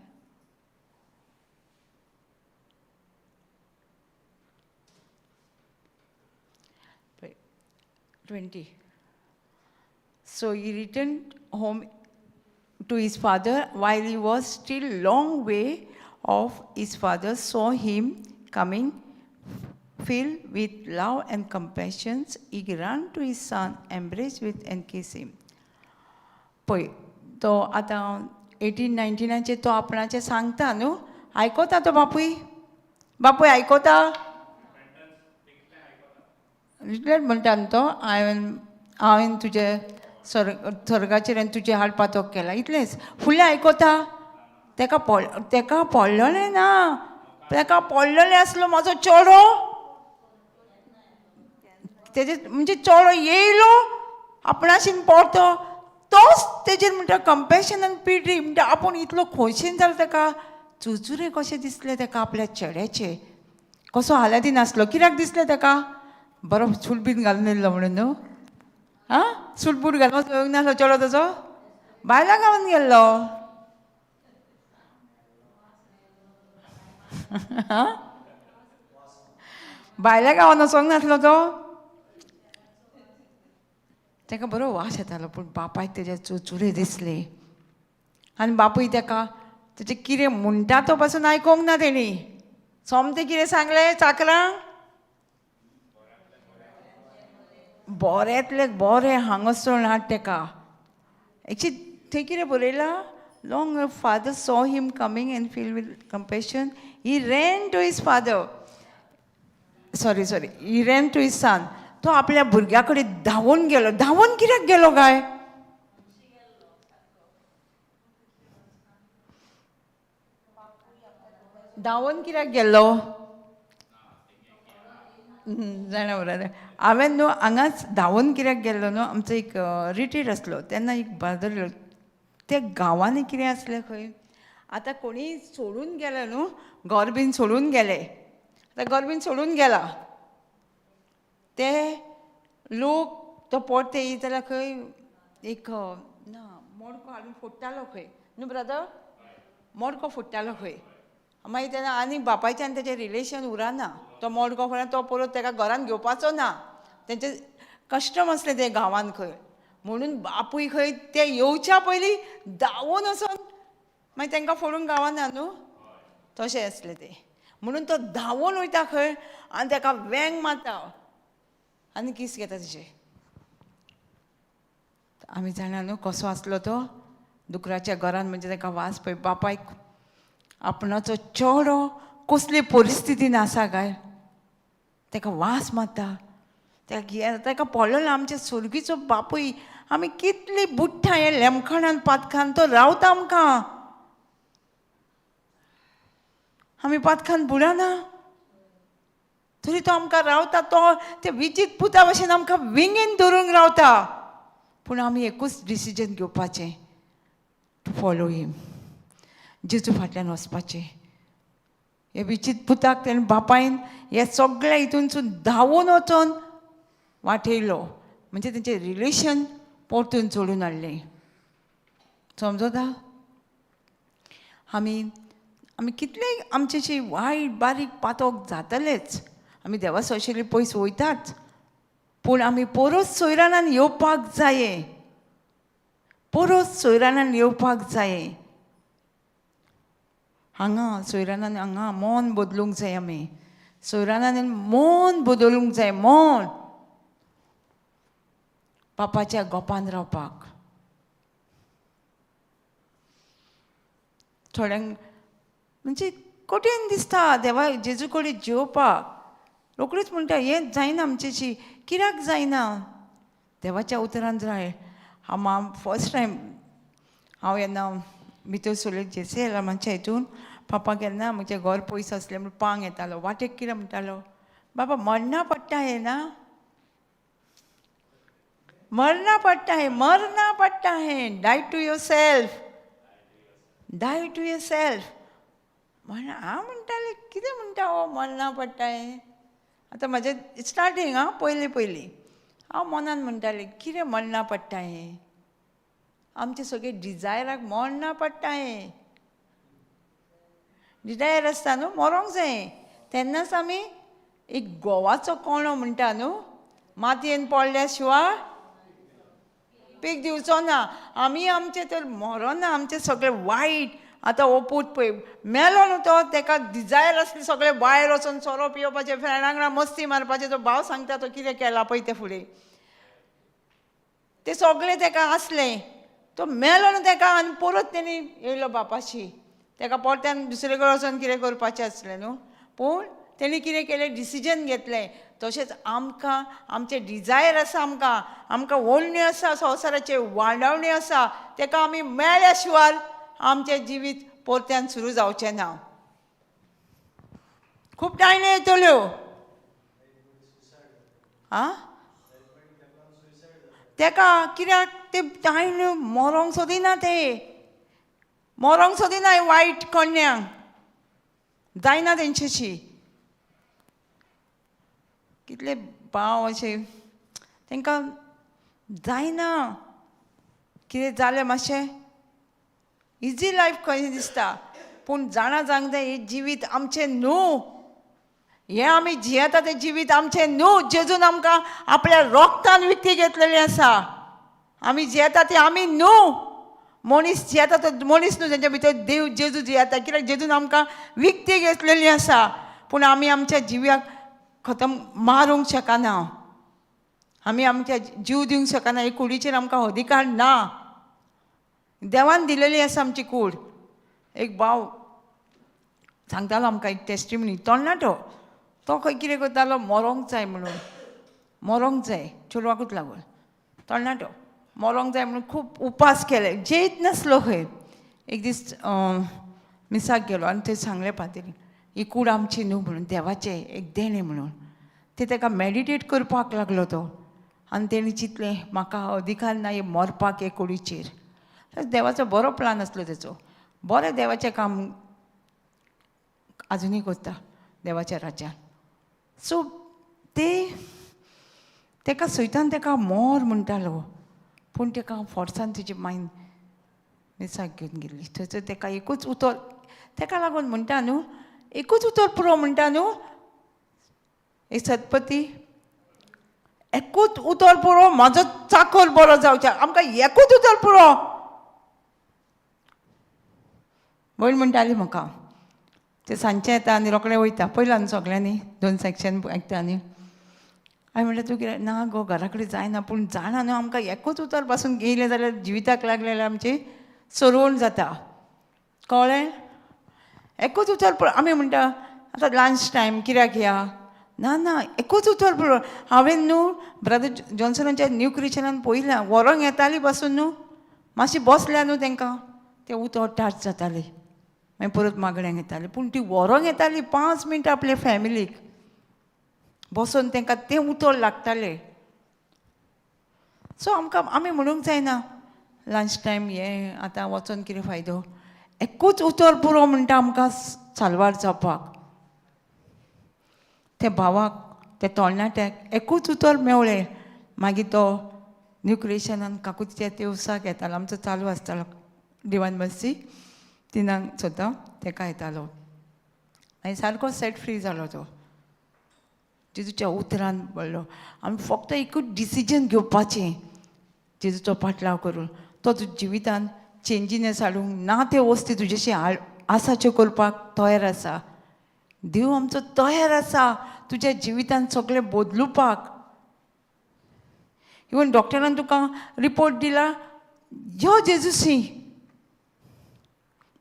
Right. 20. So he returned home to his father. While he was still long way off, his father saw him coming. Filled with love and compassion, he ran to his son, embraced with and kissed him. पळय तो आतां 18-19 तो आपणाचें सांगता न्हू, आयकोता तो बापूय आयकोता. रिटलेट म्हणटा न्हू तो, हांवें तुजे स्वर्गाचेर आनी तुजे हाड पातोक केला, इतलेंच. फुडलें आयकोता. तेका पडलेलें ना, तेका पडलेलें आसलो म्हाजो चेडो, तेजे म्हणजे चेडो येयलो आपणाशीन पडतो, तोच तेजेर म्हणटा कंपॅशन आनी पिटी म्हणटा. आपूण इतलो खोशयेन जालो ताका, चुरचुरे कशें दिसले ताका आपल्या चेड्याचे, कसो हालाती नासलो. कित्याक दिसलें ताका, बरो सूट बीन घालून येयल्लो म्हणून न्हू. सूट बूट घालून येवंक नासलो चेडो ताजो, बायला घालून गेल्लो. बायल्या गांवान वचोंक नासलो तो, ताका बरो वास येतालो. पूण बापायक तेजे चुरचुरे दिसले आनी बापूय ताका तेजें कितें म्हणटा तो पासून आयकोंक ना तेणी. सोमतें कितें सांगलें चाकरांक, बऱ्यांतलें बरें हांगासर हाड ताका. एक्चुली थंय कितें बरयलां, long her father saw him coming and filled with compassion, he ran to his father. He ran to his son. तो आपल्या भुरग्या कडेन धांवून गेलो. धांवून कित्याक गेलो काय, धांवून कित्याक गेल्लो जाणा बरोबर. हांवें न्हू हांगाच धांवून कित्याक गेल्लो न्हू, आमचो एक रिट्रीट आसलो तेन्ना एक ब्रदर ते गांवांनी कितें आसलें खंय आतां कोणी सोडून गेले न्हू घर बीन सोडून गेले आतां घर बीन सोडून गेला ते लोक तो पोरते येयत जाल्यार खंय एक ना मडको हाडून फोडटालो खंय न्हू ब्रदर मडको फोडटालो खंय मागीर तेन्ना आनी बापायचें आनी तेजें रिलेशन उरना तो मडको फोडून तो परत ताका घरान घेवपाचो ना तेंचे कश्टम आसले ते गांवांत खंय म्हणून बापूय खंय ते येवच्या पयलीं धांवून वचोन मागीर तांकां फोडून गांवाना न्हू तशें आसलें तें म्हणून तो धांवून वयता खंय आनी ताका वेंग मारता आनी किस घेता तेजें आमी जाणा न्हू कसो आसलो तो दुकराच्या घरान म्हणजे ताका वास पळय बापायक आपणाचो चेडो कसले परिस्थितीन आसा काय ताका वास मारता ताका पडलो ना आमच्या सुरगीचो बापूय आमी कितली बुठ्ठां हे लेमखणान पातखान तो रावता आमकां आमी पातखान बुडना तरी तो आमकां रावता तो ते विचित पुता भशेन आमकां विंगेन धरून रावता पूण आमी एकूच डिसिजन घेवपाचें टू फॉलो हीम जेजू फाटल्यान वचपाचें हे विचित पुताक तेणें बापायन हे सगळ्या हितूनसून धांवून वचोन वाटयलो म्हणजे तेंचें रिलेशन परतून सोडून हाडलें समजता आमी कितलेय आमचेशी वायट बारीक पातोक जातलेच आमी देवा सोशली पयस वयताच पूण आमी परत सोयरानान येवपाक जाये परत सोयरानान येवपाक जाये हांगा सोयरानान हांगा मन बदलूंक जाय आमी सोयरानान मन बदलूंक जाय मन बापाच्या गोपान रावपाक थोड्यांक म्हणजे कठीण दिसता देवा जेजू कडेन जेवपाक रोखडीच म्हणटा हें जायना आमचेशी कित्याक जायना देवाच्या उतरान जाय हांव फर्स्ट टायम हांव येन्ना भितर सोले जेसे मातशें हितून पापा केन्ना म्हजें घर पयस आसलें म्हूण पांग येतालो वाटेक कितें म्हणटालो बाबा मरणा पडटा हें ना मरणा पडटा हें डाय टू युअर सेल्फ म्हण हांव म्हणटालें कितें म्हणटा हो मरणा पडटा हें आतां म्हाजें स्टार्टींग पयलीं हांव मनान म्हणटालें कितें मरणा पडटा हें आमचे सगळे डिजायराक मरणा पडटा हें डिजायर आसता न्हू मरोंक जाय तेन्नाच आमी एक गोवाचो कोणो म्हणटा न्हू मातयेन पडल्या शिवाय पीक दिवचो ना आमी आमचें तर मरोना आमचें सगळें वायट आतां हो पूत पळय मेलो न्हू तो ताका डिजायर आसली सगळें भायर वचून सोरो पिवपाचें फ्रेंडां वांगडा मस्ती मारपाचें तो भाव सांगता तो कितें केला पळय ते फुडें तें सगळें ताका आसलें तो मेलो न्हू ताका आनी परत तेणी येयलो बापाशी ताका परत्यान दुसरे कडेन वचून कितें करपाचें आसलें न्हू पूण तेणी कितें केलें डिसिजन घेतलें तशेंच आमकां आमचे डिजायर आसा आमकां ओडण्यो आसा संवसाराचे वाडवणी आसा ताका आमी मेळ्ळ्या शिवाय आमचें जिवीत परत्यान सुरू जावचें ना खूब टायम येतल्यो ताका कित्याक ते टायम मरोंक सोदिना वायट कन्यांक जायना तेंचेशी कितले भाव अशे तांकां जायना कितें जालें मातशें इजी लायफ कशें दिसता पूण जाणा जावंक जाय हें जिवीत आमचें न्हू हें आमी जियेता तें जिवीत आमचें न्हू जेजून आमकां आपल्या रोगतान विकती घेतलेली आसा आमी जियेता ती आमी न्हू मनीस जियेता तो मनीस न्हू तेंच्या भितर देव जेजू जियेता कित्याक जेजून आमकां विकती घेतलेली आसा पूण आमी आमच्या जिव्याक खतम मारूंक शकना आमी आमच्या जीव दिवंक शकना हे कुडीचेर आमकां अधिकार ना देवान दिलेली आसा आमची कूड एक भाव सांगतालो आमकां एक टेस्टिमनी तरणाटो तो खंय कितें करतालो मरोंक जाय म्हणून मरोंक जाय चेडवाकूच लागून तरणाटो मरोंक जाय म्हणून खूब उपास केले जेयत नासलो खंय एक दीस मिसाक गेलो आनी थंय सांगलें पातेरी ही कूड आमची न्हू म्हणून देवाचें एक देणें म्हणून ते ताका मॅडिटेट करपाक लागलो तो आनी तेणी चिंतलें म्हाका अधिकार ना हे मरपाक हे कुडीचेर देवाचो बरो प्लान आसलो तेचो. बरें देवाचें काम आजुनूय करता देवाच्या राज्यान. सो तेका सैतान तेका मोर म्हणटालो, पूण तेका फोर्सान तेजी मायंड मिसाक घेवन गेल्ली. थंयसर तेका एकूच उतर, तेका लागून म्हणटा न्हू, एकूच उतर पुरो म्हणटा न्हू, एक सतपती, एकूच उतर पुरो, म्हाजो चाकर बरो जावचे, आमकां एकूच उतर पुरो. वयर म्हणटाली म्हाका, ते सांजचें येता आनी रोखडें वयता, पयलां न्हू सगळ्यांनी 2 सेक्शन आयकता न्ही. हांवें म्हणलें तूं कितें, ना गो घरा कडेन जायना, पूण जाणा न्हू, आमकां एकूच उतर पासून घेयलें जाल्यार जिविताक लागलें जाल्यार आमची सरवण जाता, कळ्ळें. एकूच उतर पुरो. आमी म्हणटा आतां लंच टायम कित्याक या, ना ना एकूच उतर पुरो. हांवें न्हू ब्रदर जॉन्सनाच्या न्यू क्रिश्चनान पळयलां, व्हरोंक येताली पासून न्हू, मातशी बसल्या न्हू तांकां तें उतर टाच जातालें, मागीर परत मागण्यांक येतालें. पूण ती व्हरोंक येताली 5 मिनटां आपले फॅमिलीक बसून, तांकां तें उतर लागतालें. सो आमी म्हणूंक जायना लंच टायम हें आतां वचून कितें फायदो. एकूच उतर पुरो म्हणटा आमकां साल्वार जावपाक. त्या भावाक, त्या तरणाट्याक एकूच उतर मेवलें. मागीर तो न्यू क्रिश्चनान काकूच्या दिवसाक येतालो, आमचो चालू आसतालो दिवान बसी 3 सुद्दां ताका येतालो. आनी सारको सेट फ्री जालो तो जेजूच्या उतरान पडलो. आमी फक्त एकूच डिसिजन घेवपाचें जेजूचो पाटलाव करून. तो तुज्या जिवितान चेंजिनेस हाडूंक ना, ते वस्ती तुजेशी आसाच्यो करपाक तयार आसा. देव आमचो तयार आसा तुज्या जिवितान सगळें बदलुपाक. इवन डॉक्टरान तुका रिपोर्ट दिला, यो जेजूशी,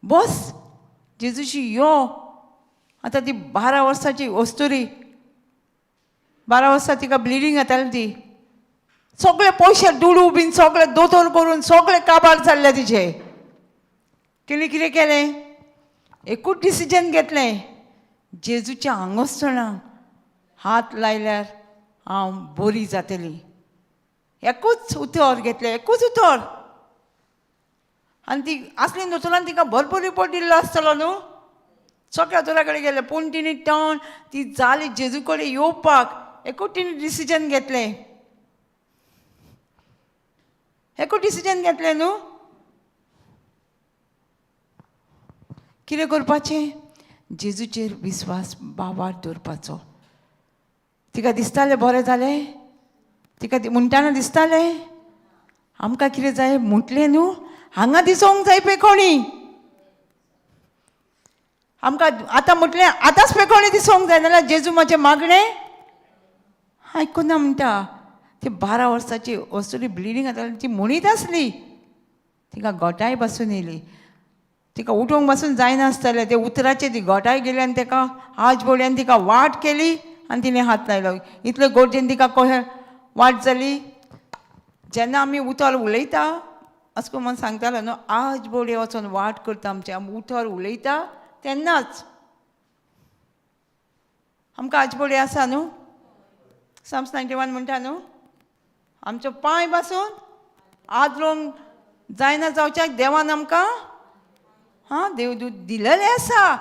बस जेजूशी यो. आतां ती 12 वर्साची वस्तुरी, 12 वर्सां तिका ब्लिडींग जाताली, ती सगळे पयशे दुडू बीन सगळे दोतोर करून सगळे काबार जाल्ले तिचे. तिणें कितें केलें, एकूच डिसिजन घेतलें, जेजूच्या हांगासरणाक हात लायल्यार हांव बरी जातली. एकूच उतर घेतलें, एकूच उतर. आनी ती आसली दोतोरान तिका भरपूर रिपोर्ट दिल्लो आसतलो न्हू, सगळ्या दोतोरा कडेन गेले, पूण तिणें ती जाली जेजू कडेन येवपाक. एकूच तिणें डिसिजन घेतलें, एकूच डिसिजन घेतलें न्हू. कितें करपाचें, जेजूचेर विस्वास बाबार दवरपाचो. तिका दिसतालें बरें जालें, तिका म्हणटाना दिसतालें आमकां कितें जाय म्हटलें न्हू, हांगा दिसोंक जाय पेखोणी. आमकां आतां म्हटलें आतांच पेखोणी दिसोंक जाय, नाल्यार जेजू म्हाजें मागणें आयकुना म्हणटा. ती 12 वर्साची वस्तुरी ब्लिडींग जाताली, ती म्हणीत आसली, तिका गोठाय बसून येयली. तिका उठोवंक बसून जायनासतालें, ते उतराचे ती गोठाय गेली आनी ताका आज बोड्यान तिका वाट केली आनी तिणें हात लायलो. इतले गरजेन तिका कशें वाट जाली. जेन्ना आमी उतर उलयता अशें करून सांगतालो न्हू, आज बोडे वचून वाट करता आमचे, आमी उतर उलयता तेन्नाच आमकां आज बोडे आसा न्हू. साम्स 91 म्हणटा न्हू, आमचो पांय पासून आदरोंक जायना जावच्याक देवान आमकां देव दिलेलें आसा.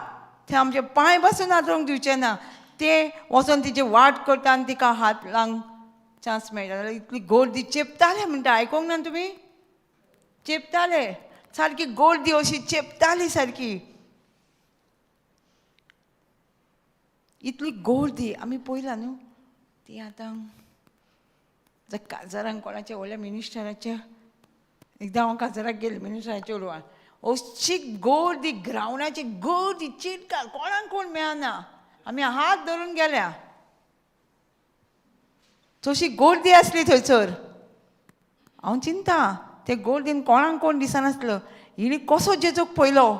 ते आमचे पांय पासून आदरोंक दिवचे ना, ते वचोन तिची वाट करता आनी तिका हात लावंक चान्स मेळटा. जाल्यार इतली गोर्दी चेपताले म्हणटा, आयकोंक ना तुमी, चेपताले सारकी गोर्दी अशी चेपताली सारकी. इतली गोर्दी आमी पळयलां न्हू. ती आतां काजारांक कोणाच्या व्हडल्या मिनिस्टराच्या, एकदां हांव काजाराक गेलें मिनिस्टराच्या उलोवपाक, अशी गोर्दी ग्रावंडाची गोर्दी चिटकार, कोणाक कोण मेळना, आमी हात धरून गेल्या, तशी गोर्दी आसली थंयसर. हांव चिंता ते गोर्दीन कोणाक कोण दिसनासलो, हिणी कसो जेजूक पयलो.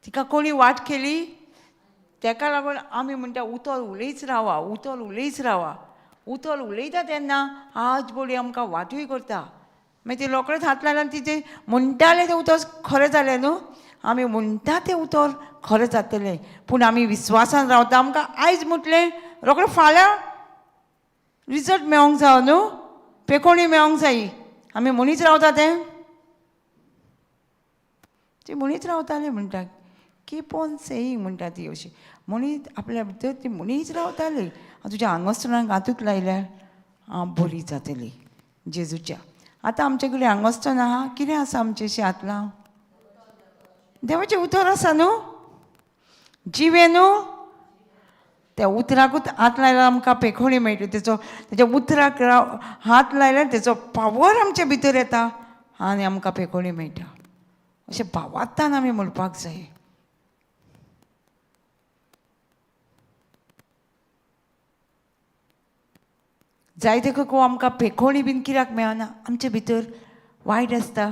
तिका कोणी वाट केली, ताका लागून आमी म्हणटा उतर उलयच रावा, उतर उलयच रावा. उतर उलयता तेन्ना आज बोडी आमकां वाटूय करता. मागीर ती रोखडेंच हात लायला आनी तिचे म्हणटाले तें उतर खरें जालें न्हू. आमी म्हणटा तें उतर खरें जातलें, पूण आमी विस्वासान रावता. आमकां आयज म्हटलें रोखडें फाल्यां रिजल्ट मेळोंक जायो न्हू, पेखोणी मेळोंक जायी. आमी मनीस रावता ती मनीस रावताली म्हणटा कीप ऑन सेयींग म्हणटा ती अशी मनीस आपल्या भितर ती मनीस रावताली तुज्या आंगोस्टनाक हातूंत लायल्यार हांव बरी जातली जेजूच्या आतां आमचे कडेन आंगोस्टन आहा कितें आसा आमचेशी हात लाव देवाचें उतर आसा न्हू जिवे न्हू त्या उतराकूच हात लायल्यार आमकां पेखोणी मेळटा तेच्या उतराक हात लायल्यार तेचो पावर आमचे भितर येता आनी आमकां पेखोणी मेळटा अशें भावार्थान आमी म्हणपाक जाय जायते खूब आमकां पेखोणी बीन कित्याक मेळना आमचे भितर वायट आसता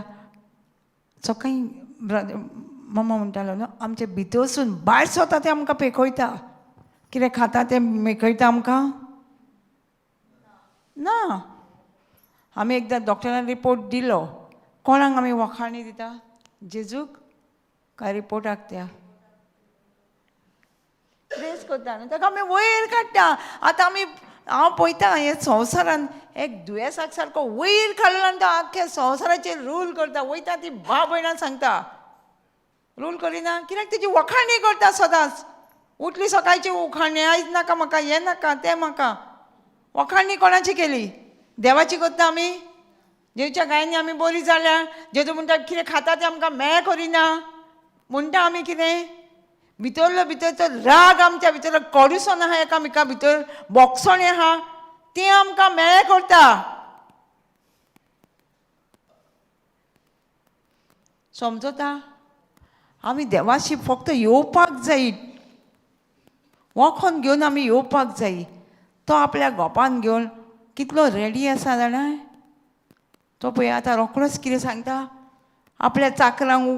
सकाळी मम्मा म्हणटालो न्हू आमचे भितरसून भायर स्वता तें आमकां पेखयता कितें खाता तें मेकयता आमकां ना आमी एकदां डॉक्टरान रिपोर्ट दिलो कोणाक आमी वखाणी दिता जेजूक काय रिपोर्टाक त्या प्रेस करता न्हू ताका आमी वयर काडटा आतां आमी हांव पळयतां हे संवसारान एक दुयेंसाक सारको वयर काडलो आनी तो आख्या संवसाराचेर रूल करता वयता ती भाव भयणां सांगता रूल करिना कित्याक तेजी वखाणी करता सदांच उठली सकाळची उखाणी आयज नाका म्हाका हें नाका तें म्हाका वखाणी कोणाची केली देवाची करता आमी जेवच्या गायनी आमी बरी जाल्यार जेजू म्हणटा कितें खाता तें आमकां मेळ करिना म्हणटा आमी कितें भितरलो भितरचो राग आमच्या भितर कोडूसन आहा एकामेका भितर बोगसोणें आहा तें आमकां मेळ करता समजता आमी देवाशी फक्त येवपाक जाय वखण घेवन आमी येवपाक जाय तो आपल्या गोपान घेवन कितलो रेडी आसा जाणा तो पळय आतां रोखडोच कितें सांगता आपल्या चाकरांक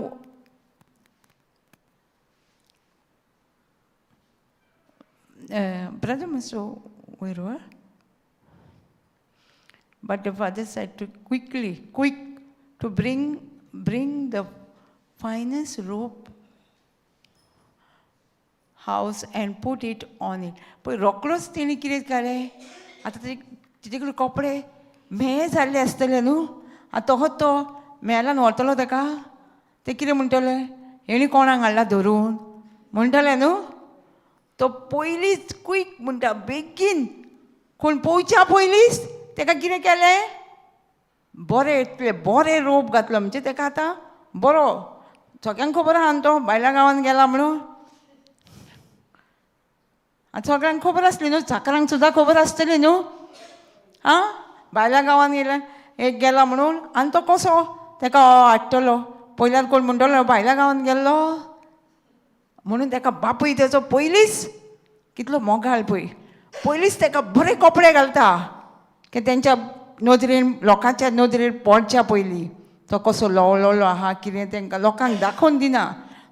brother Mr. Where but the father said to quick to bring the finest robe house and put it on it पण रोखडोच तेणी कितें केलें आतां तिजे कडेन कपडे म्हें जाल्ले आसतले न्हू आतां तो मेलान व्हरतलो ताका ते कितें म्हणटले हेणी कोणाक हाडला धरून म्हणटले न्हू तो पयलींच क्वीक म्हणटा बेगीन कोण पोवच्या पयलींच ताका कितें केलें बरें इतले बरें रोप घातलो म्हणजे ताका आतां बरो सगळ्यांक खबर आहा न्हू तो भायल्या गांवांत गेला म्हणून आतां सगळ्यांक खबर आसली न्हू चाकरांक सुद्दां खबर आसतली न्हू आं भायल्या गांवांत गेल्या एक गेला म्हणून आनी तो कसो ताका हाडटलो पयल्यार कोण म्हणटलो भायल्या गांवांत गेल्लो म्हणून ताका बापूय तेचो पयलींच कितलो मोगाळ पळय पयलींच ताका बरे कपडे घालता की तेंच्या नदरेन लोकांच्या नदरेन पडच्या पयलीं तो कसो लवलोलो आहा कितें तांकां लोकांक दाखोवन दिना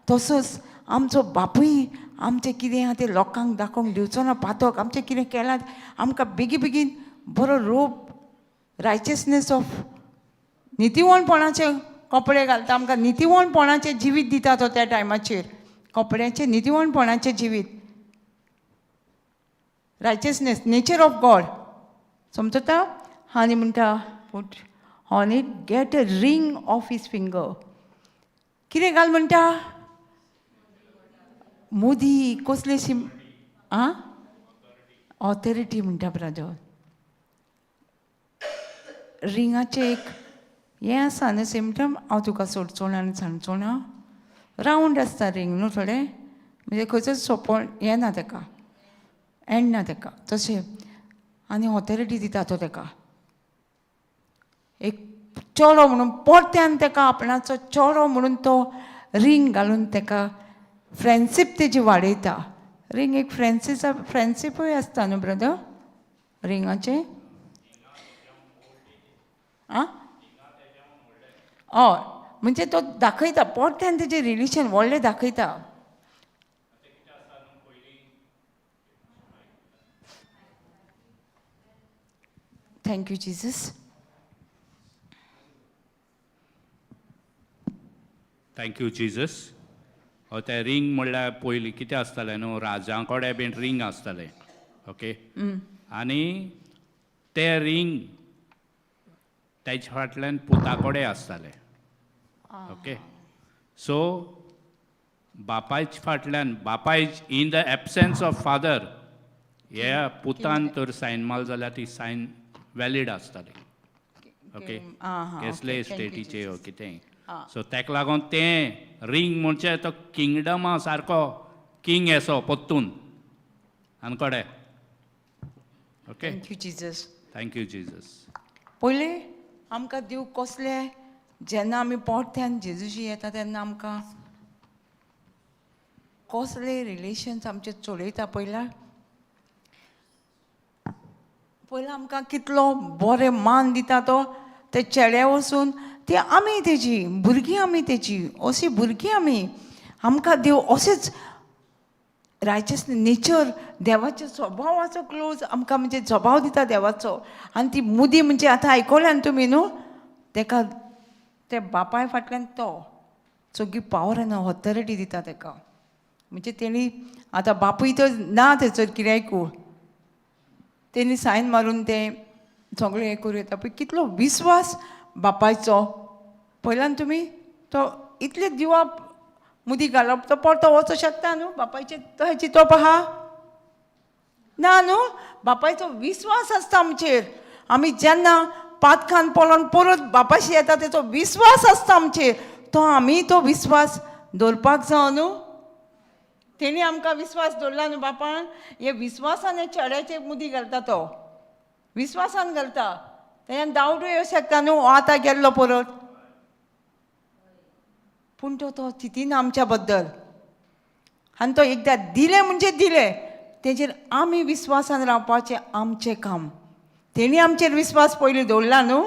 तसोच आमचो बापूय आमचें कितें आहा तें लोकांक दाखोवंक दिवचो ना पातक आमचें कितें केलां आमकां बेगीन बरो रूप रायचियसनेस ऑफ नितीवणपणाचे कपडे घालता आमकां नितीवणपणाचें जिवीत दिता तो त्या टायमाचेर कपड्याचें नितीवणपणाचें जिवीत रायचियसनेस नेचर ऑफ गॉड समजता आनी म्हणटा put on it get a ring of his finger कितें घाल म्हणटा मोदी कसलेशी आं ऑथॉरिटी म्हणटा ब्रदर रिंगाचें एक हें आसा न्हू सिम्टम हांव तुका सोडचो ना आनी सांगचो ना रावंड आसता रिंग न्हू थोडें म्हणजे खंयचोच सोंपो हें ना ताका एंड ना ताका तशें आनी ऑथॉरिटी दिता तो ताका एक चेडो म्हणून परत्यान ताका आपणाचो चेडो म्हणून तो रिंग घालून ताका फ्रेंडशीप तेजी वाडयता रिंग एक फ्रेंडशिपूय आसता न्हू ब्रदर रिंगाचें आं हय म्हणजे तो दाखयता परत्यान तेजें रिलेशन व्हडलें दाखयता थँक्यू जिजस थँक्यू जिजस ते रिंग म्हणल्यार पयलीं कितें आसतालें न्हू राजा कडेन बीन रिंग आसतालें ओके आनी ते रिंग त्याच्या फाटल्यान पुता कडेन आसताले ओके सो बापायच्या फाटल्यान बापायच in the absence of father ह्या पुतान तर सायन माल जाल्यार ती सायन वॅलीड आसताली ओके कसले स्टेटीचे हो कितें सो ताका लागून तें रिंग म्हणजे तो किंगडमा सारको किंग येसो पोत्तून आनी कडेन okay thank you Jesus thank you Jesus पयले आमकां देव कसले जेन्ना आमी पोरत्यान जेजूशी येता तेन्ना आमकां कसले रिलेशन्स आमचे चलयता पयला आमकां कितलो बरें मान दिता तो ते चेड्या वचून ते आमी तेजी भुरगीं आमी तेजी अशी भुरगीं आमी आमकां देव अशेंच रायचस नेचर देवाचो स्वभावाचो क्लोज आमकां म्हणजे स्वभाव दिता देवाचो आनी ती मुदी म्हणजे आतां आयकल्यान तुमी न्हू तेका ते बापाय फाटल्यान तो सगळी पावर आनी ऑथॉरिटी दिता तेका म्हणजे तेणी आतां बापूय तर ना थंयसर कित्याकू तेणी सायन मारून ते सगळें हें करूं येता पळय कितलो विस्वास बापायचो पयल्यान तुमी तो इतले दिवप मुदी घालप तो परतो वचूं शकता न्हू बापायचे तो हेची तोप आहा ना न्हू बापायचो विस्वास आसता आमचेर आमी जेन्ना पातकान पळोवन परत बापाशी येता तेचो विस्वास आसता आमचेर तो आमी तो विस्वास दवरपाक जाय न्हू तेणी आमकां विस्वास दवरला न्हू बापान हे विस्वासान हे चेड्याचे मुदी घालता तो विस्वासान घालता तेन्ना डावटूय येवं शकता न्हू हो आतां गेल्लो परत पूण तो चिंतिना आमच्या बद्दल आनी तो एकदां दिलें म्हणजे दिलें तेजेर आमी विस्वासान रावपाचें आमचें काम तेणी आमचेर विस्वास पयलीं दवरला न्हू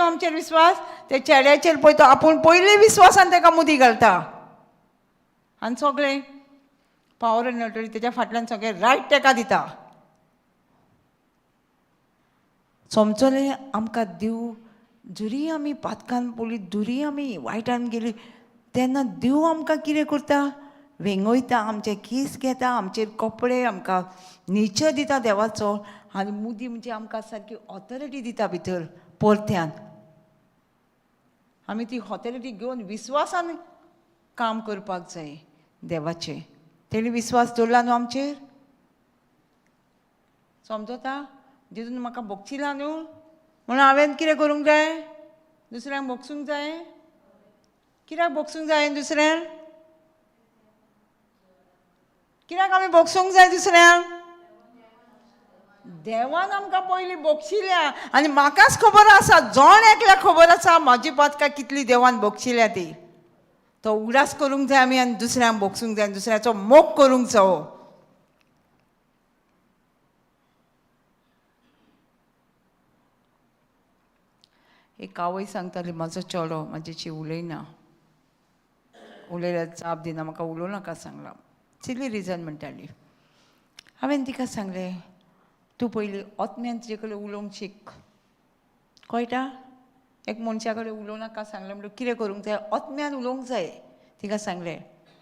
आमचेर विस्वास ते चेड्याचेर पळय तो आपूण पयलीं विस्वासान ताका मुदी घालता आनी सगळें पावर आनी ऑथॉरिटी तेच्या फाटल्यान सगळें रायट ताका दिता समजलें आमकां देव जरी आमी पातकान पडली जरी आमी वायटान गेली तेन्ना देव आमकां कितें करता वेंगयता आमचे केस घेता आमचेर कपडे आमकां नेचर दिता देवाचो आनी मुदी म्हणजे आमकां सारकी ऑथॉरिटी दिता भितर परत्यान आमी ती ऑथॉरिटी घेवन विस्वासान काम करपाक जाय देवाचें तेणी विस्वास दवरला न्हू आमचेर समजता जेजून म्हाका बोगचिला न्हू म्हणून हांवें कितें करूंक जाय दुसऱ्यांक बोगसूंक जाय कित्याक बोगसूंक जाय दुसऱ्यांक कित्याक आमी बोगसूंक जाय दुसऱ्यांक देवान आमकां पयलीं बोगशिल्या आनी म्हाकाच खबर आसा जोण एकल्याक खबर आसा म्हाजी पातकां कितली देवान बोगशिल्या ती तो उगडास करूंक जाय आमी आनी दुसऱ्यांक बोगसूंक जाय दुसऱ्याचो मोग करूंक जावो एक आवय सांगताली म्हाजो चेडो म्हाजेशी उलयना उलयल्यार जाप दिना म्हाका उलोवं नाका सांगला सिली रिजन म्हणटाली हांवें तिका सांगलें तूं पयलीं ओतम्यान तुजे कडेन उलोवंक शिक कळटा एक मनशा कडेन उलोवं नाका सांगलें म्हणल्यार कितें करूंक जाय ओतम्यान उलोवंक जाय तिका सांगलें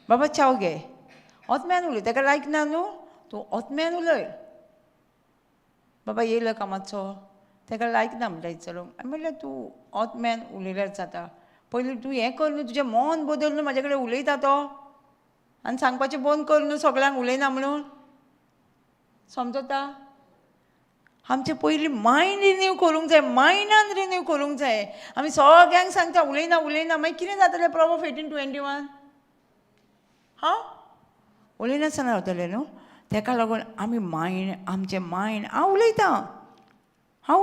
बाबा चाव घे ओतम्यान उलय ताका लायक ना न्हू तूं ओतम्यान उलय बाबा येयलो कामाचो ताका लायक ना म्हणटा चलो म्हणल्यार तूं ओतम्यान उलयल्यार जाता पयलीं तूं हें कर न्हू तुजें मन बदल न्हू म्हाजे कडेन उलयता तो आनी सांगपाचें बंद कर न्हू सगळ्यांक उलयना म्हणून समजता आमचें पयलीं मायंड रिन्यू करूंक जाय मायंडान रिन्यू करूंक जाय आमी सगळ्यांक सांगता उलयना उलयना मागीर कितें जातलें प्रॉब्स 18-21 हां उलयनासतना रावतलें न्हू ताका लागून आमी मायंड आमचें मायंड हांव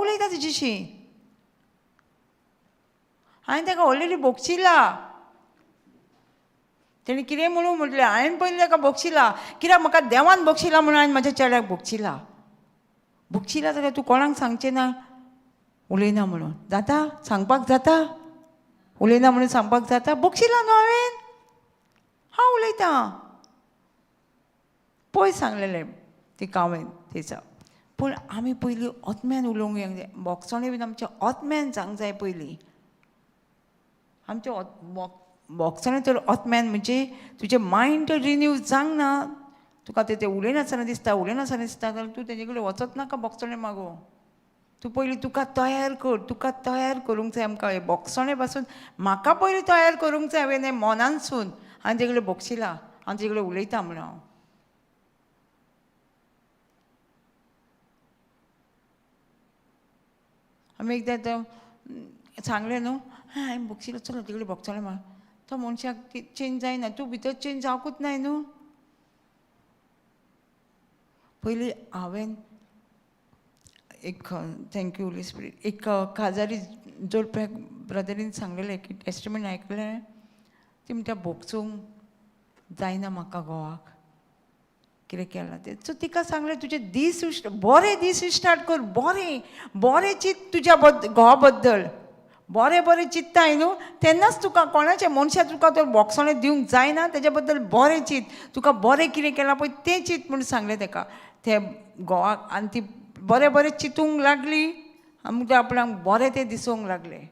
उलयतां तुजेशी हांवें ताका ऑलरेडी बोगशिला तेणी कितें म्हणून म्हटलें हांवें पयलीं ताका बोगशिला कित्याक म्हाका देवान बोगशिला म्हणून हांवें म्हाज्या चेड्याक बोगशिला जाल्यार तूं कोणाक सांगचें ना उलयना म्हणून जाता सांगपाक जाता उलयना म्हणून सांगपाक जाता बोगशिला न्हू हांव उलयतां पळय सांगलेलें तिका हांवें थंयसर पूण आमी पयलीं ओतम्यान उलोवंक जाय बोगसणें बीन आमच्या ओतम्यान सांगूंक जाय पयलीं आमचे बोगसणें तर ओतम्यान म्हणजे तुजें मायंड रिन्यू जावंक ना तुका तें उलयनासतना दिसता जाल्यार तूं तेजे कडेन वचत नाका बोगसणें मागो तूं पयलीं तुका तयार करूंक जाय आमकां हे बोगसणे पासून म्हाका पयलीं तयार करूंक जाय हांवें हें मनानसून हांवें तेजे कडेन बोगशिलां हांव तेजे कडेन उलयता म्हणून हांव आमी एकदां तो सांगलें न्हू हांवें बोगशिलो चलो तेजे कडेन बोगसलें म्हण तो मनशाक चेंज जायना तूं भितर चेंज जावंकूच नाय न्हू पयलीं हांवें एक थँक्यू होली स्पिरीट एक काजारी जोडप्याक ब्रदरीन सांगलेलें की टेस्टमेंट आयकलें ती म्हणटा बोगसूंक जायना म्हाका घोवाक कितें केलां तें सो तिका सांगलें तुजें दीस बरें दीस स्टार्ट कर बरें चिंत तुज्या घोवा बद्दल बरें चिंत्ताय न्हू तेन्नाच तुका कोणाच्या मनशाक तुका तो बोगसणें दिवंक जायना तेज्या बद्दल बरें चिंत तुका बरें कितें केलां पळय तें चिंत म्हूण सांगलें तेका ते घोवाक आनी ती बरें चिंतूंक लागली आमकां आपणाक बरें तें दिसूंक लागलें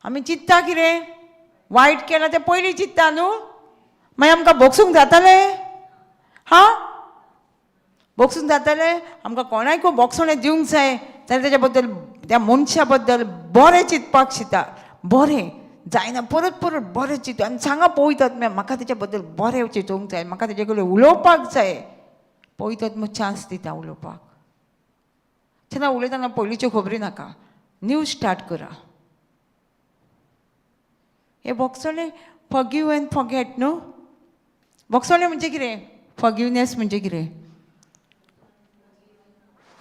आमी चिंत्ता कितें वायट केलां तें पयलीं चिंत्ता न्हू मागीर आमकां भोगसूंक जातालें हा भोगसूंक जातालें आमकां कोणाकूय बोगसणें दिवंक जाय जाल्यार तेज्या बद्दल त्या मनशा बद्दल बरें चिंतपाक शिकता बरें जायना परत बरें चिंत आनी सांगा पळयतात म्हाका तेच्या बद्दल बरें चिंतूंक जाय म्हाका तेजे कडेन उलोवपाक जाय पळयतात मग चान्स दिता उलोवपाक तेन्ना उलयतना पयलींच्यो खबरी नाका न्यू स्टार्ट करा हे बोगसणें फॉरगिव एंड फॉरगेट न्हू बोगसणें म्हणजे कितें फॉरगिवनेस म्हणजे कितें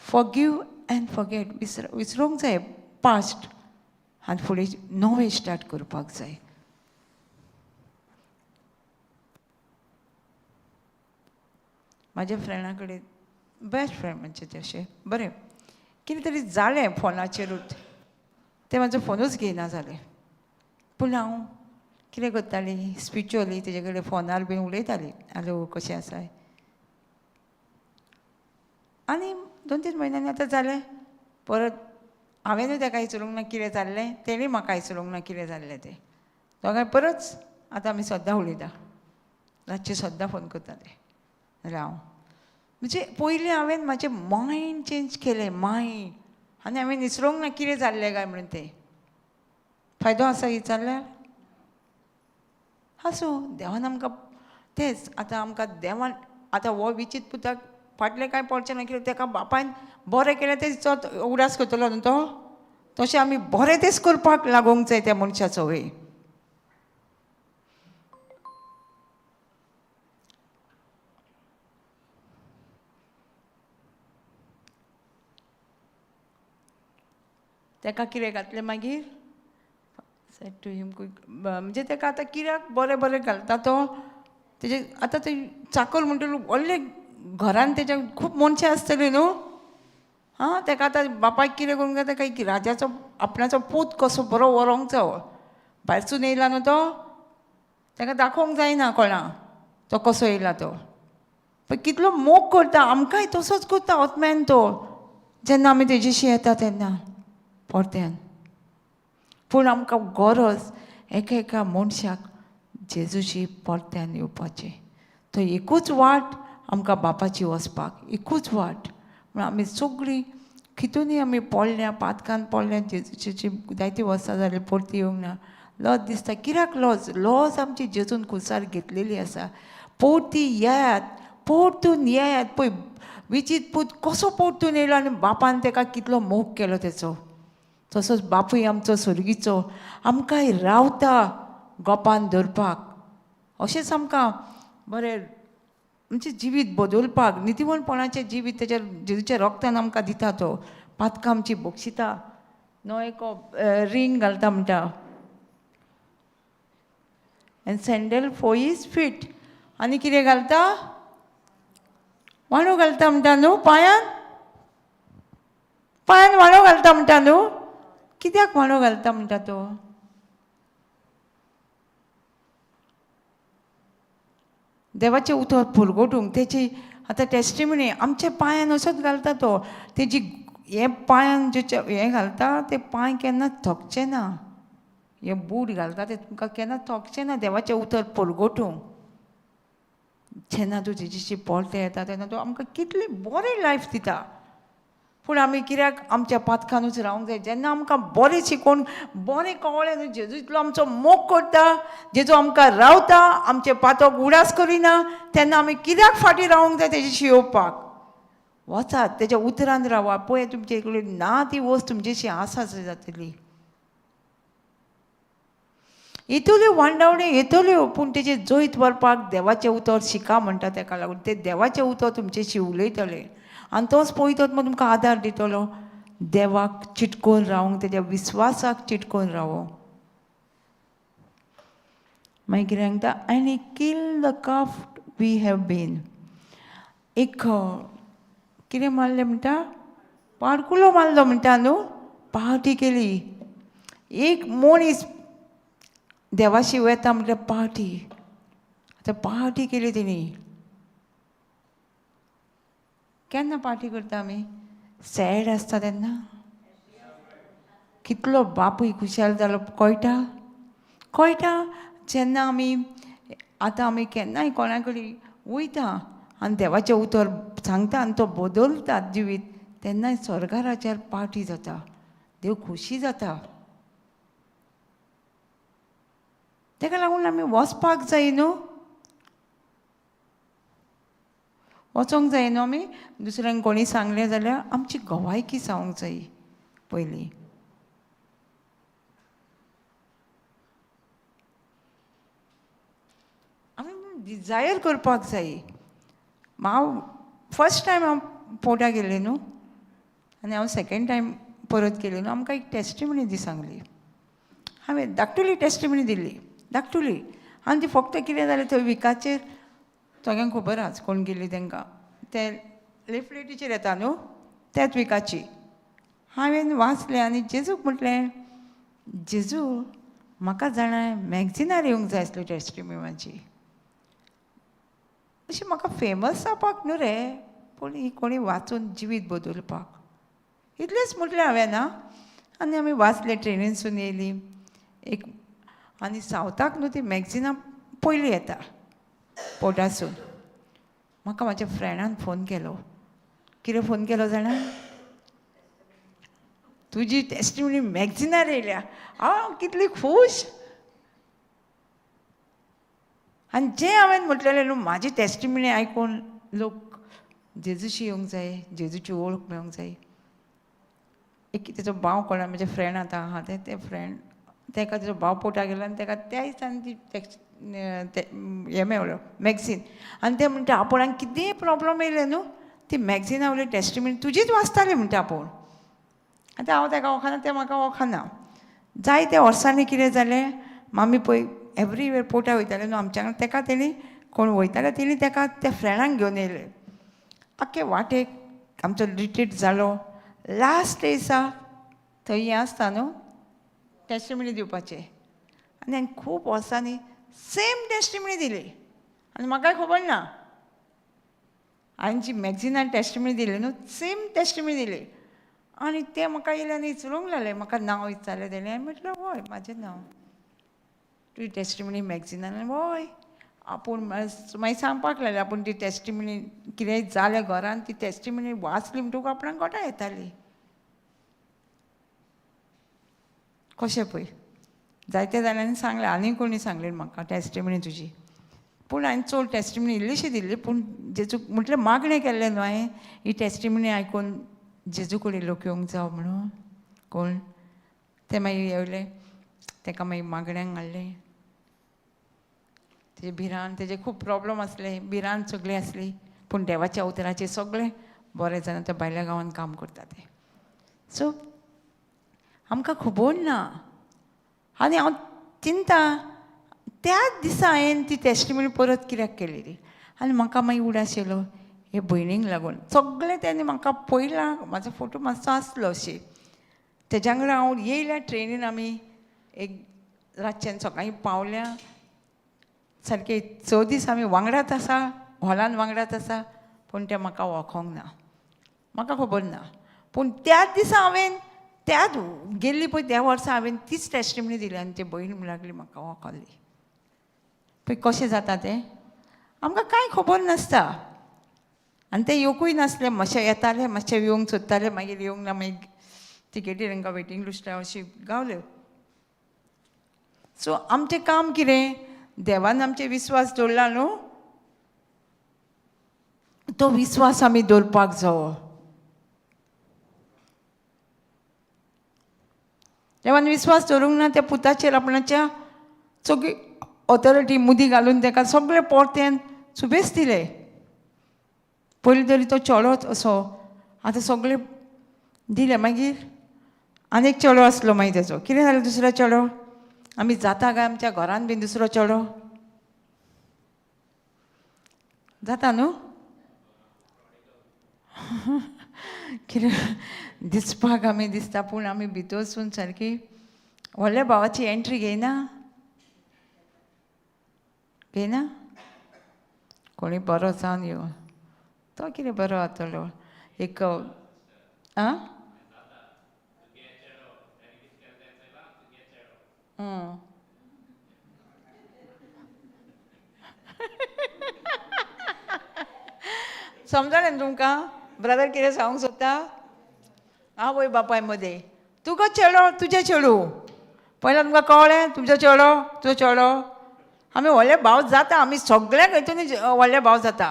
फॉरगिव एंड फॉरगेट विसरूंक जाय पास्ट आनी फुडें नवें स्टार्ट करपाक जाय म्हाज्या फ्रेंडा कडेन बेस्ट फ्रेंड म्हणजे तशें बरें कितें तरी जालें फोनाचेरूच ते म्हाजो फोनूच घेयना जालें पूण हांव कितें करतालीं स्पिरिच्युअली तेजे कडेन फोनार बीन उलयतालीं हॅलो कशें आसाय आनी 2-3 म्हयन्यांनी आतां जालें परत हांवेंनूय ताका विचारूंक ना कितें जाल्लें तेणीय म्हाका विचारूंक ना कितें जाल्लें तें दोगांय परत आतां आमी सद्दां उलयता रातचे सद्दां फोन करताले जाल्यार हांव म्हणजे पयलीं हांवें म्हाजें मायंड चेंज केलें मायंड आनी हांवें विसरूंक ना कितें जाल्लें काय म्हणून तें फायदो आसा विचारल्यार आसूं देवान आमकां तेंच आतां आमकां देवान आतां हो विचित पुताक फाटलें कांय पडचें ना कित्याक ताका बापायन बरें केलें तें चड उडास करतलो न्हू तो तशें आमी बरें तेंच करपाक लागूंक जाय त्या मनशाचो वे ताका कितें घातलें मागीर सेट टू हिम म्हणजे ताका आतां कित्याक बरें घालता तो तेजे आतां ते चाकर म्हणटलो व्हडले घरान तेज्या खूब मनशां आसतलीं न्हू हां ताका आतां बापायक कितें करूंक जाय ताका एक राजाचो आपणाचो पूत कसो बरो व्हरोंक जायो भायरसून येयला न्हू तो ताका दाखोवंक जायना कोणाक तो कसो येयला तो पण कितलो मोग करता आमकांय तसोच करता आत्म्यान तो जेन्ना आमी तेजेशी येता तेन्ना परत्यान पूण आमकां गरज एका मनशाक जेजूशी परत्यान येवपाचें तो एकूच वाट आमकां बापाची वचपाक एकूच वाट म्हण आमी सगळीं खितूनय आमी पडल्या पातकान पडल्या जेजूची जायतीं वर्सां जालीं परती येवंक ना लज दिसता कित्याक लज आमची जेजून खुर्सार घेतलेली आसा परती परतून येयात पळय विचित पूत कसो परतून येयलो आनी बापान ताका कितलो मोग केलो तेचो तसोच बापूय आमचो सुर्गीचो आमकांय रावता गोपान धरपाक अशेंच आमकां बरें म्हणजे जिवीत बदलपाक नितीवणपणाचें जिवीत तेच्या जेजूच्या रक्तान आमकां दिता तो पातकां आमची बक्षिता नो एक रिंग घालता म्हणटा and sandal for his feet आनी कितें घालता वाणू घालता म्हणटा न्हू पांयान वाणू घालता म्हणटा न्हू कित्याक वाणू घालता म्हणटा तो देवाचें उतर पुरगोटूंक तेची आतां टेस्टिमनी आमच्या पांयान असोच घालता तो तेजी हे पांयान जे हें घालता ते पांय केन्ना थकचे ना हे बूट घालता ते तुमकां केन्ना थकचे ना देवाचें उतर पुरगोटूंक जेन्ना तूं तेजीशी परते येता तेन्ना तो आमकां कितली बरी लायफ दिता पूण आमी कित्याक आमच्या पातकानूच रावंक जाय. जेन्ना आमकां बरें शिकोवन बरें कळ्ळें न्हू जेजू इतलो आमचो मोग करता, जेजू आमकां रावता, आमचे पातक उडास करिना, तेन्ना आमी कित्याक फाटीं रावंक जाय तेजे शिंवपाक. वचात तेज्या उतरान रावा. पळय तुमचे कडेन ना ती वस्त तुमचेशी आसा जातली. येतल्यो वांडावण्यो येतल्यो, पूण तेजे जैत व्हरपाक देवाचें उतर शिका म्हणटा. ताका लागून ते देवाचें उतर तुमचेशी उलयतले आनी तोच पळयतो मग तुमकां आदार दितलो. देवाक चिटकून रावंक, तेज्या विस्वासाक चिटकून रावो. मागीर कितें सांगता, and he kill the calf we have been. एक कितें मारलें म्हणटा, पाडकुलो मारलो म्हणटा न्हू, पार्टी केली. एक मनीस देवाशी वता म्हटल्यार पार्टी. आतां पार्टी केली तेणी. केन्ना पार्टी करता आमी? सॅड आसता तेन्ना. कितलो बापूय खुशाल जालो कळटा कळटा जेन्ना आमी आतां आमी केन्नाय कोणा कडेन वयता आनी देवाचें उतर सांगता आनी तो बदलता जिवीत, तेन्नाय स्वर्गाराच्यार पार्टी जाता, देव खुशी जाता. ताका लागून आमी वचपाक जाय न्हू, वचोंक जाय न्हू आमी. दुसऱ्यांक कोणी सांगलें जाल्यार आमची गवायकी जावंक जाय पयलीं. आमी डिजायर करपाक जाय. हांव फर्स्ट टायम हांव पोर्टा गेलें न्हू आनी हांव सेकेंड टायम परत गेलें न्हू. आमकां एक टेस्टिमनी दी सांगली. हांवें धाकटुली टेस्टिमनी दिल्ली, धाकटुली. आनी ती फक्त कितें जालें, थंय विकाचेर सगळ्यांक खबर आसा कोण गेली तांकां, ते लिफलेटीचेर येता न्हू त्याच विकाची. हांवें वाचलें आनी जेजूक म्हटलें, जेजू म्हाका जाणा मॅगझिनार येवंक जाय आसली टेस्टिमनी म्हाजी. अशें म्हाका फेमस जावपाक न्हू रे, पूण ही कोणी वाचून जिवीत बदलपाक. इतलेंच म्हटलें हांवें ना. आनी आमी वाचलें, ट्रेनीनसून येयली एक. आनी सावथाक न्हू ती मॅगझिनां पयलीं येता पोर्टासून. म्हाका म्हाज्या फ्रेंडान फोन केलो. कितें फोन केलो जाणा, तुजी टेस्टिमनी मॅगझिनार येयल्या. हांव कितली खूश. आनी जें हांवें म्हटलेलें न्हू, म्हाजी टेस्टिमनी आयकून लोक जेजूशी येवंक जाय, जेजूची वळख मेळोंक जाय. एक तेजो भाव कोणा म्हजे फ्रेंड आतां आहा ते फ्रेंड, ताका तेजो भाव पोर्टा गेलो आनी ताका त्या दिसांनी ती हें मेळ्ळो मॅगझीन. आनी ते म्हणटा आपुणाक कितेंय प्रॉब्लम येयलें न्हू, ती मॅगझिना वयली टेस्टिमनी तुजीच वाचताली म्हणटा आपूण. आतां हांव ताका वखना, तें म्हाका वखना. जायत्या वर्सांनी कितें जालें, आमी पळय एवरीवेर पोर्टा वयताले न्हू आमच्या वांगडा. ताका तेणी कोण वयताले तेणी ताका त्या फ्रेंडांक घेवन येयले. आख्खे वाटेक आमचो रिट्रीट जालो. लास्ट दिसा थंय हें आसता न्हू टेस्टिमनी दिवपाचें. आनी हांवें खूब वर्सांनी सेम टेस्टिमनी दिली आनी म्हाकाय खबर ना. हांवें जी मॅगझिनान टेस्टिमनी दिली न्हू, सेम टेस्टिमनी दिली. आनी ते म्हाका येयले आनी विचारूंक लागले, म्हाका नांव विचारलें तेणें. हांवें म्हटलें हय म्हाजें नांव. तुजी टेस्टिमनी मॅगझिनान? हय. आपूण मागीर सांगपाक लागलें आपूण ती टेस्टिमनी कितेंय जालें घरान, ती टेस्टिमनी वाचली म्हणटकूच आपणाक गोठां येताली. कशें पळय, जायत्या जाणांनी सांगलें, आनी कोणी सांगलें म्हाका टेस्टिमनी तुजी. पूण हांवें चड टेस्टिमनी इल्लीशी दिल्ली. पूण जेजू म्हटलें मागणें केल्लें न्हू हांवें, ही टेस्टिमनी आयकून जेजू कडेन लोक येवंक जावो म्हणून. कोण ते मागीर येवले, ताका मागीर मागण्यांक हाडलें. तेजे भिरान, तेजे खूब प्रॉब्लम आसले, भिरान सगळी आसली. पूण देवाच्या उतराचेर सगळें बरें जावन आतां भायल्या गांवांत काम करता ते. सो आमकां खबर ना. आनी हांव चिंता त्याच दिसा हांवें ती टेस्टिमनी परत कित्याक केलेली. आनी म्हाका मागीर उडास येयलो हे भयणीक लागून. सगळें तेणी म्हाका पयलां, म्हाजो फोटो मातसो आसलो अशी. तेज्या वांगडा हांव येयल्या ट्रेनीन. आमी एक रातच्यान सकाळीं पावल्या. सारके 6 दीस आमी वांगडाच आसा, हॉलान वांगडाच आसा. पूण ते म्हाका वळखोंक ना, म्हाका खबर ना. पूण त्याच दिसा हांवें त्याच गेल्ली पळय त्या वर्सा हांवें तीच टेस्टिमनी दिली आनी ती भयण म्हणून लागली म्हाका वळखली. पळय कशें जाता तें, आमकां कांय खबर नासता. आनी ते येवंकूय नासले, मातशे येताले मातशे येवंक सोदताले, मागीर येवंक ना, मागीर तिकेटी तांकां वेटींग लिस्टार अशी गावल्यो. सो आमचें काम कितें? देवान आमचे विस्वास दवरला न्हू, तो विस्वास आमी दवरपाक जावो. देवान विस्वास दवरूंक ना, त्या पुताचेर आपणाच्या सगळी ऑथॉरिटी मुदी घालून ताका सगळें पोरतें सुबेज दिले. पयलीं तरी तो चेडोच असो, आतां सगळें दिलें. मागीर आनीक चेडो आसलो, मागीर तेजो कितें जालें? दुसरो चेडो. आमी जाता काय आमच्या घरान बीन दुसरो चेडो? जाता न्हू? कितें दिसपाक आमी दिसता, पूण आमी भितर वचून सारकी व्हडल्या भावाची एंट्री घेयना. कोणी बरो जावन येवं, तो कितें बरो जातलो. एक आं समजलें न्ही तुमकां? ब्रदर कितें सांगूंक सोदता? आवय बापाय मदें तुका चेडो, तुजें चेडूं पयलें तुमकां कळ्ळें? तुमचो चेडो, तुजो चेडो. आमी व्हडले भाव जाता, आमी सगळ्यांक हितून व्हडले भाव जाता.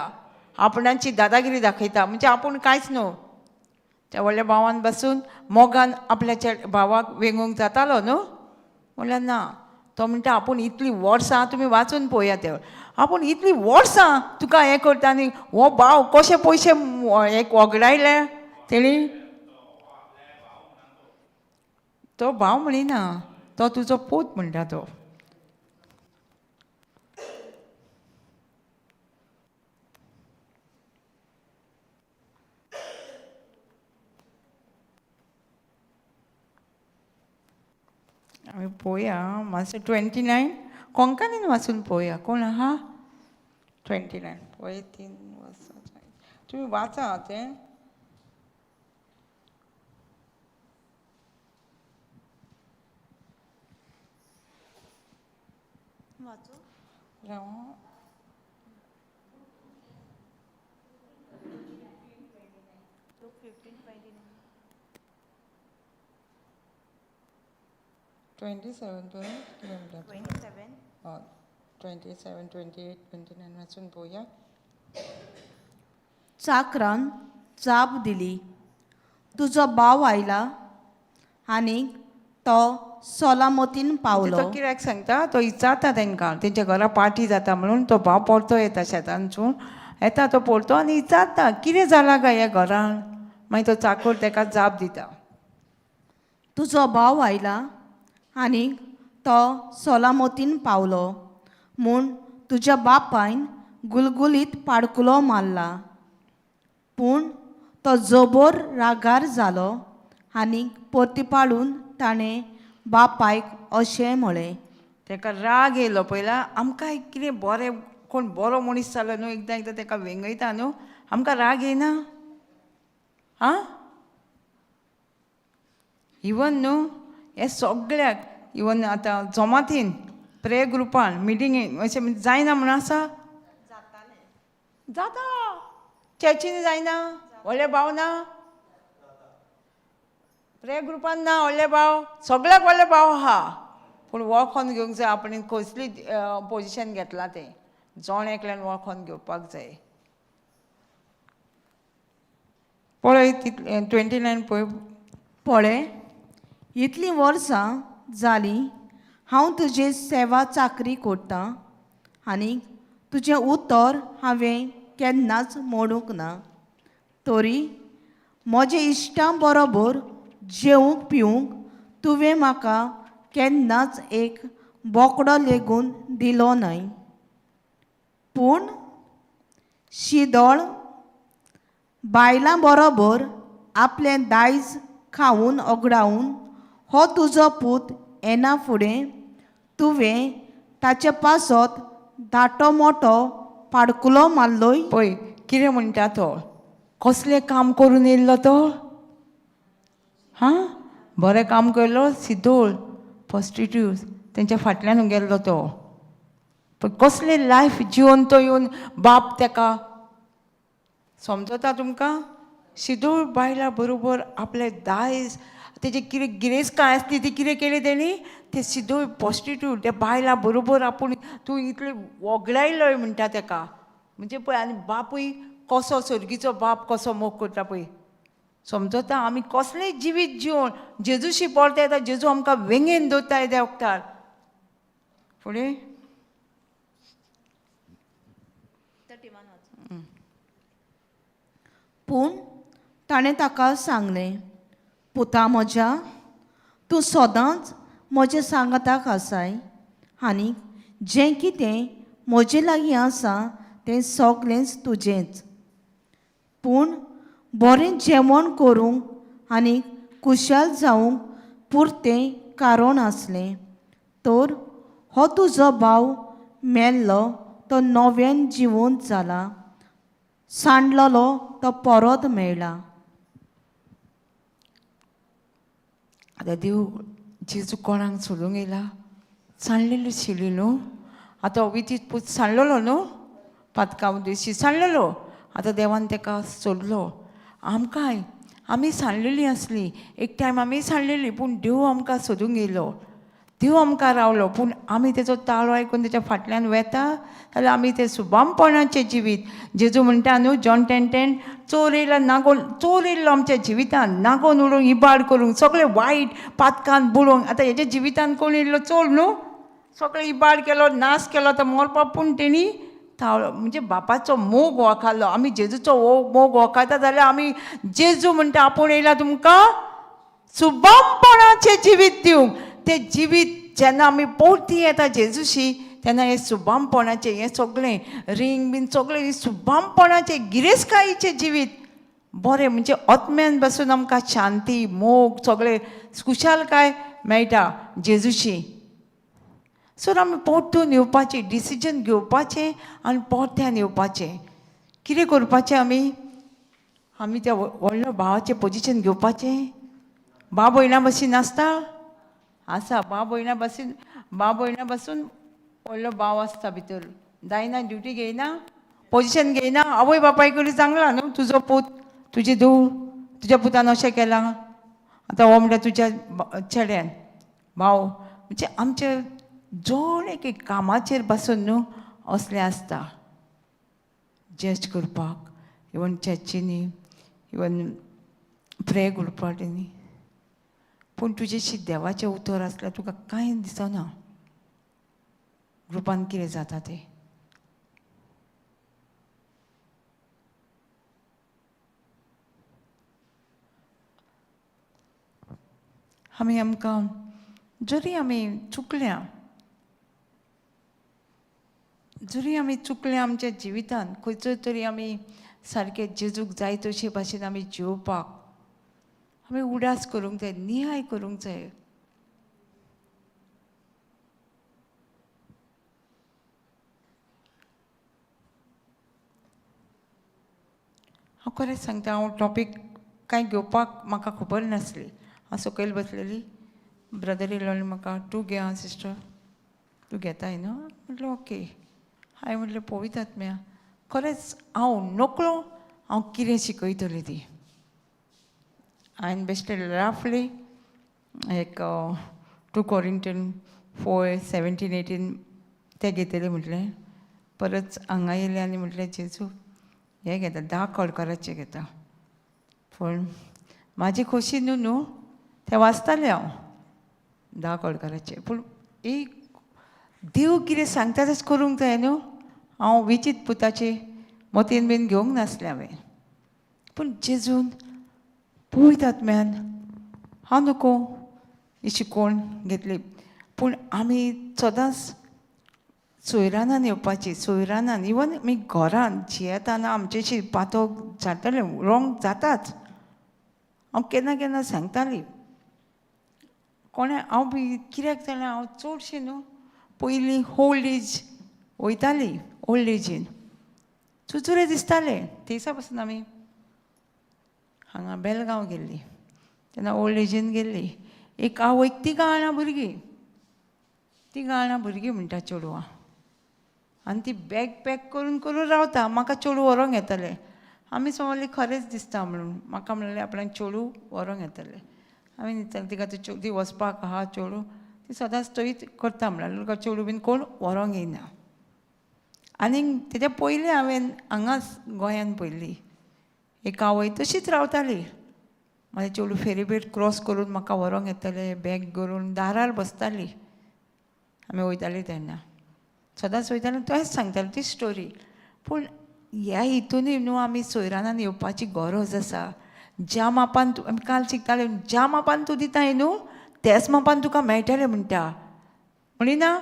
आपणाची दादागिरी दाखयता, म्हणजे आपूण कांयच न्हू. त्या व्हडल्या भावान बसून मोगान आपल्या भावाक वेंगूंक जातालो न्हू? म्हणल्यार ना, तो म्हणटा आपूण इतलीं वर्सां, तुमी वाचून पळोवया ते, आपूण इतलीं वर्सां तुका हें करता आनी हो भाव कशे पयशे एक वगडायले तेणी. तो भाव म्हणिना, तो तुजो पूत म्हणटा तो. आमी पळोवया मातशें 29 कोंकणीन वाचून पळोवया. कोण आहा? 29 पळय, 3 वर्सां तुमी वाचा तें. राव 27 27, 28, 29 वाचून पळोवया. चाकरान जाप दिली, तुजो भाव आयला आनी तो सोलामतीन पावलो. तो कित्याक सांगता? तो इचारता तांकां, तेंच्या घरा पार्टी जाता म्हणून. तो भाव परतो येता शेतांसून, येता तो परतो आनी इचारता कितें जालां काय ह्या घरान. मागीर तो चाकर ताका जाप दिता, तुजो भाव आयला आनी तो सोलामतीन पावलो म्हूण तुज्या बापायन गुलगुलीत पाडकुलो मारला. पूण तो जबोर रागार जालो आनी परतीपाडून ताणें बापायक अशें म्हळें. ताका राग येयलो. पयला आमकां कितें बरें, कोण बरो मनीस जालो न्हू, एकदां एकदां ताका वेंगयता न्हू, आमकां राग येयना? आं इवन न्हू हे सगळ्याक, इवन आतां जमातीन, प्रे ग्रुपान, मिटिंगेक अशें जायना म्हण आसा? जाता. चर्चीनी जायना? व्हडले भाव ना? प्रे ग्रुपान ना व्हडले भाव? सगळ्याक व्हडले भाव आहा, पूण वळखोन घेवंक जाय आपणें कसली पोजिशन घेतलां तें. जोण एकल्यान वळखोन घेवपाक जाय. पळय 29 पळय. पळय, इतलीं वर्सां जालीं हांव तुजी सेवा चाकरी करतां आनी तुजें उतर हांवें केन्नाच मोडूंक ना. तरी म्हज्या इश्टां बरोबर जेवंक पिवंक तुवें म्हाका केन्नाच एक बोकडो लेगून दिलो न्हय. पूण शिदोळ बायलां बरोबर आपलें दायज खावून ओगडावन हो तुजो पूत येना फुडें तुवें ताचे पासत धाटो मोठो पाडकुलो मारलोय. पळय कितें म्हणटा तो, कसलें काम करून येयल्लो तो? हां, बरें काम केलो. सिदोळ प्रॉस्टिट्यूट तेंच्या फाटल्यान गेल्लो तो. पण कसलें लायफ जिवन तो येवन बाप ताका समजता तुमकां? शिदोळ बायला बरोबर आपले दायज तेजे कितें गिरेस्त आसली ती कितें केली तेणी ते शिदोळ प्रॉस्टिट्यूट त्या बायला बरोबर आपूण तूं इतलें वगडायलोय म्हणटा तेका म्हणजे पळय आनी बापूय कसो सर्गीचो बाप कसो मोग करता पळय समजता आमी कसलेंय जिवीत जिवन जेजूशी परते येता जेजू आमकां वेंगेन दवरता त्या वक्तार फुडें पूण ताणें ताका सांगलें पुता म्हज्या तूं सदांच म्हज्या सांगाताक आसाय आनी जें कितें म्हजे लागीं आसा तें सगळेंच तुजेंच पूण बरें जेवण करूंक आनी कुशाल जावंक पुरतें कारण आसलें तर हो तुजो भाव मेल्लो तो नव्यान जिवंत जाला सांडलोलो तो परत मेळ्ळा आतां देव जेजू कोणाक सोडूंक येयला सांडलेली आशिल्ली न्हू आतां वितीत पूत सांडलेलो न्हू पातकां दिवशी सांडलेलो आतां देवान ताका सोडलो आमकांय आमी सांडलेलीं आसलीं एक टायम आमी सांडलेलीं पूण देव आमकां सोदूंक येयलो देव आमकां रावलो पूण आमी तेजो ताळो आयकून तेच्या फाटल्यान वेता जाल्यार आमी तें सुबामपणाचें जिवीत जेजू म्हणटा न्हू जॉन 10:10 चोर येयला नागोन चोर येयल्लो आमच्या जिवितान नागोन उडोवंक इबाड करूंक सगळें वायट पातकान बुडोवंक आतां हेज्या जिवितान कोण येयल्लो चोर न्हू सगळें इबाड केलो नाश केलो आतां मरपा पूण तेणी ताळो म्हणजे बापाचो मोग वळखलो आमी जेजूचो मोग वळखता जाल्यार आमी जेजू म्हणटा आपूण येयला तुमकां सुबामपणाचें जिवीत दिवंक तें जिवीत जेन्ना आमी परती येता जेजूशी तेन्ना हें सुबामपणाचें हें सगळें रिंग बीन सगळें सुबामपणाचें गिरेस्तकायेचें जिवीत बरें म्हणजे आत्म्यान बसून आमकां शांती मोग सगळें कुशालकाय मेळटा जेजूशी सो आमी परतून येवपाचें डिसिजन घेवपाचें आनी परत्यान येवपाचें कितें करपाचें आमी त्या व्हडल्या भावाचें पोजिशन घेवपाचें बाब भयणा बशीन आसता आसा बाब भयणा बसून व्हडलो भाव आसता भितर जायना ड्युटी घेयना पोजिशन घेयना आवय बापाय कडेन चांगला न्हू तुजो पूत तुजी धूव तुज्या पुतान अशें केलां आतां हो म्हणटा तुज्या चेड्यान भाव म्हणजे आमचे जोड एक कामाचेर बसून न्हू असलें आसता जज करपाक इवन चर्चींनी इवन प्रे करपाक तेणी पूण तुजेशी देवाचें उतर आसल्यार तुका कांय दिसना ग्रुपान कितें जाता तें आमकां जरी आमी चुकल्या आमच्या जिवितान खंयचो तरी आमी सारके जेजूक जाय तशे भाशेन आमी जिवपाक आमी उडास करूंक जाय नियाय करूंक जाय हांव खरें सांगता हांव टॉपीक कांय घेवपाक म्हाका खबर नासली हांव सकयल बसलेली ब्रदर इलोन म्हाका तूं घे आं सिस्टर तूं घेताय न्हू म्हटलें ओके हांवें म्हटलें पवित्र आत्म्या खरेंच हांव नकळो हांव कितें शिकयतलें ती हांवें बेश्टें राफली एक 2 Corinthians 4:17-18 तें घेतलें म्हटलें परत हांगा येयलें आनी म्हटलें जेजू हें घेता 10 कळकाराचें घेता पूण म्हाजी खोशी न्हू तें वाचतालें हांव 10 कळकाराचें पूण एक देव कितें सांगता तशें करूंक जाय न्हू हांव विचित पुताचे मतीन बीन घेवंक नासलें हांवें पूण जेजून पवित्र आत्म्यान हांव नको ही शिकोवण घेतली पूण आमी सदांच सोयरानान येवपाची सोयरानान इवन आमी घरान जियेताना आमचेशी पातो जातालें रोंग जाताच हांव केन्ना केन्ना सांगताली कोणें हांव बी कित्याक जालें हांव चडशें न्हू पयलीं ओल्ड एज वयताली ओल्ड एजीन चुचुरें दिसतालें ते दिसा पासून आमी हांगा बेलगांव गेल्ली तेन्ना ओल्ड एजीन गेल्ली एक हांव तिगां जाणां भुरगीं म्हणटा चेडवां आनी ती बॅग पॅक करून करून रावता म्हाका चेडूं व्हरोंक येतालें आमी समजली खरेंच दिसता म्हणून म्हाका म्हणलें आपल्याक चेडू व्हरोंक येतलें हांवें चिंतलें तिका ती वचपाक आहा चेडू ती सदांच थंयच करता म्हणल्यार तुका चेडू बीन कोण व्हरोंक येना आनीक तेज्या पयलीं हांवें हांगाच गोंयान पयली एक आवय तशीच रावताली म्हाजें चेडू फेरीबेट क्रॉस करून म्हाका व्हरोंक येतलें बॅग करून दारार बसताली आमी वयतालीं तेन्ना सदांच वयतालीं तोच सांगताली ती स्टोरी पूण ह्या हितूनय न्हू आमी सोयरानान येवपाची गरज आसा ज्या मापान तूं आमी काल शिकताले ज्या मापान तूं दिताय न्हू त्याच मापान तुका मेळटलें म्हणटा म्हणिना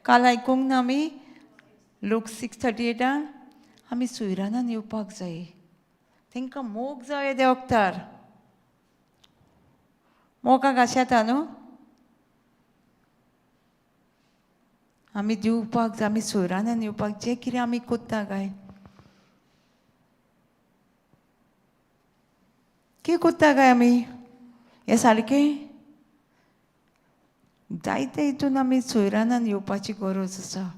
काल आयकूंक ना आमी लोक 6:38 आमी सोयरानान येवपाक जाय तांकां मोग जाय त्या वक्तार मोगाक आशेता न्हू आमी दिवपाक जाय आमी सोयरानान येवपाक जें कितें आमी कोत्ता काय कितें कोत्ता काय आमी हें सारकें जायते हितून आमी सोयरानान येवपाची गरज आसा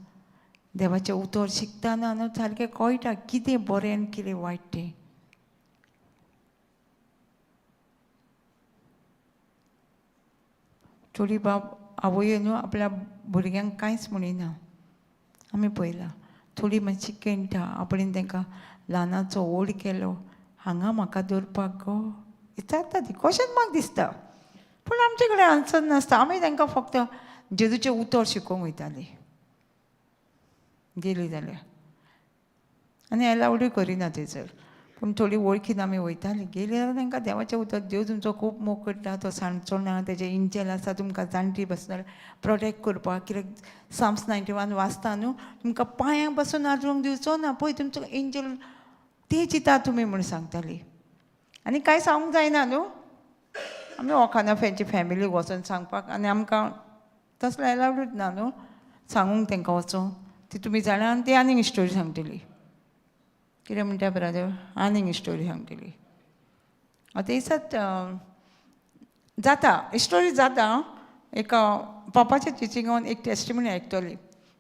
देवाचें उतर शिकतना न्हू सारकें कळटा कितें बरें आनी कितें वायट तें थोडी बाब आवय न्हू आपल्या भुरग्यांक कांयच म्हणिना आमी पळयलां थोडी मातशी केणटा आपणें तांकां ल्हानाचो व्हड केलो हांगा म्हाका दवरपाक गो विचारता ती कशेंच म्हाका दिसता पूण आमचे कडेन आन्सर नासता आमी तांकां फक्त जेजूचें उतर शिकोवंक वयतालीं गेलीं जाल्यार आनी एलावडूय करिना थंयसर पूण थोडी वळखीन आमी वयतालीं गेलीं जाल्यार तांकां देवाचें उतर देव तुमचो खूब मोग करता तो सांडचो ना तेजे इंजल आसा तुमकां जाणटी बसल्यार प्रोटेक्ट करपाक कित्याक साम्स 91 वाचता न्हू तुमकां पांयांक बसून आडरूंक दिवचो ना पळय तुमचो इंजल ते चिता तुमी म्हूण सांगतालीं आनी कांय सांगूंक जायना न्हू आमी वखाना खंयची फॅमिलीक वचोन सांगपाक आनी आमकां तसलें एलावडूच ना न्हू सांगूंक तांकां वचों ती तुमी जाणा आनी ती आनीक स्टोरी सांगतली कितें म्हणटा ब्रदर आनीक स्टोरी सांगतली आतां दिसत जाता स्टोरी जाता एका पापाच्या टिचिंगान एक टेस्टिमनी आयकतली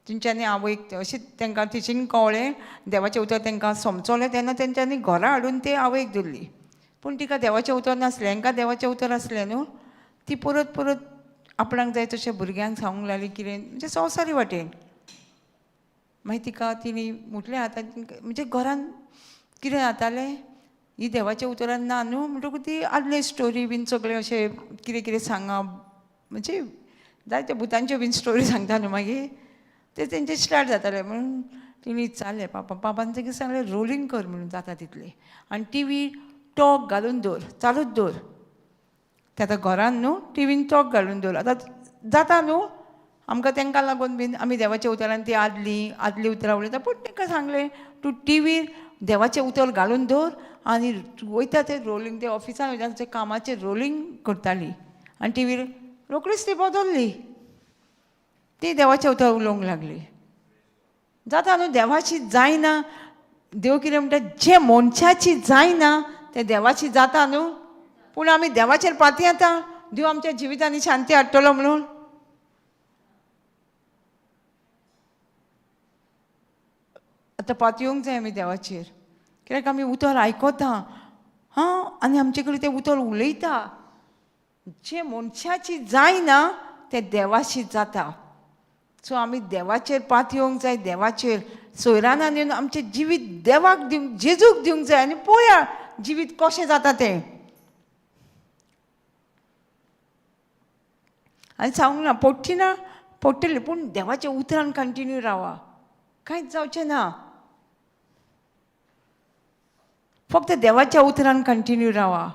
तेंच्यांनी आवयक अशीच तांकां टिचींग कळ्ळें देवाचें उतर तांकां समजलें तेन्ना तेंच्यांनी घरा हाडून ती आवयक दिल्ली पूण तिका देवाचें उतर नासलें हांकां देवाचें उतर आसलें न्हू ती परत परत आपणाक जाय तशें भुरग्यांक सांगूंक लागली कितें म्हणजे संवसारी वाटेन मागीर तिका तिणी म्हटलें आतां म्हणजे घरान कितें जातालें ही देवाच्या उतरान ना न्हू म्हणटकूच ती आदले स्टोरी बीन सगळें अशें कितें कितें सांगप म्हणजे जायत्यो भुतांच्यो बीन स्टोरी सांगता न्हू मागीर ते तेंचे स्टार्ट जातालें म्हणून तिणी विचारलें पापान तेका सांगलें रोलिंग कर म्हणून जाता तितलें आनी टीव्ही टॉक घालून दवर चालूच दवर ते आतां घरान न्हू टिवीन टॉक घालून दवर आतां जाता न्हू आमकां तांकां लागून बीन आमी देवाच्या उतरान ती आदली उतरां उलयता पूण तांकां सांगलें तूं टीव्हीर देवाचें उतर घालून दवर आनी वयता ते रोलिंग ते ऑफिसान वयता ते कामाचेर रोलिंग करताली आनी टीव्हीर रोखडीच ती बदलली ती देवाचें उतर उलोवंक लागली जाता न्हू देवाची जायना देव कितें म्हणटा जें मनशाची जायना तें देवाची जाता न्हू पूण आमी देवाचेर पाती येता देव आमच्या जिवितांनी शांती हाडटलो म्हणून आतां पातयेवंक जाय आमी देवाचेर कित्याक आमी उतर आयकता हां आनी आमचे कडेन तें उतर उलयता जें मनशाची जायना तें देवाची जाता सो आमी देवाचेर पातयेवंक जाय देवाचेर सोयरानान येवन आमचें जिवीत देवाक दिवंक जेजूक दिवंक जाय आनी पळोवया जिवीत कशें जाता तें आनी सांगूंक ना पडची ना पडटली पूण देवाच्या उतरान कंटिन्यू रावा कांयच जावचें ना फक्त देवाच्या उतरान कंटिन्यू रावा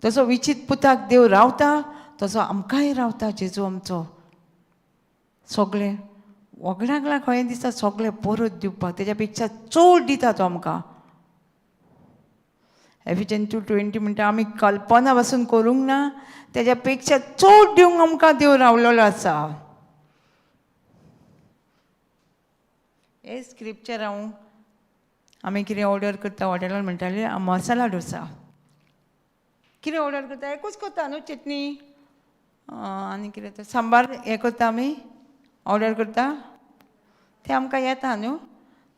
तसो विचित पुताक देव रावता तसो आमकांय रावता जेजू आमचो सगळें वगडाक लाग खंय दिसता सगळें परत दिवपाक तेज्या पेक्षा चड दिता तो आमकां एफिशियन्स 2:20 म्हणटा आमी कल्पना पासून करूंक ना तेज्या पेक्षा चड दिवंक आमकां देव रावलेलो आसा हे स्क्रिप्चर हांव आमी कितें ऑर्डर करता हॉटेलान म्हणटाले मसाला डोसा कितें ऑर्डर करता एकूच करता न्हू चटणी आनी कितें सांबार हें करता आमी ऑर्डर करता तें आमकां येता न्हू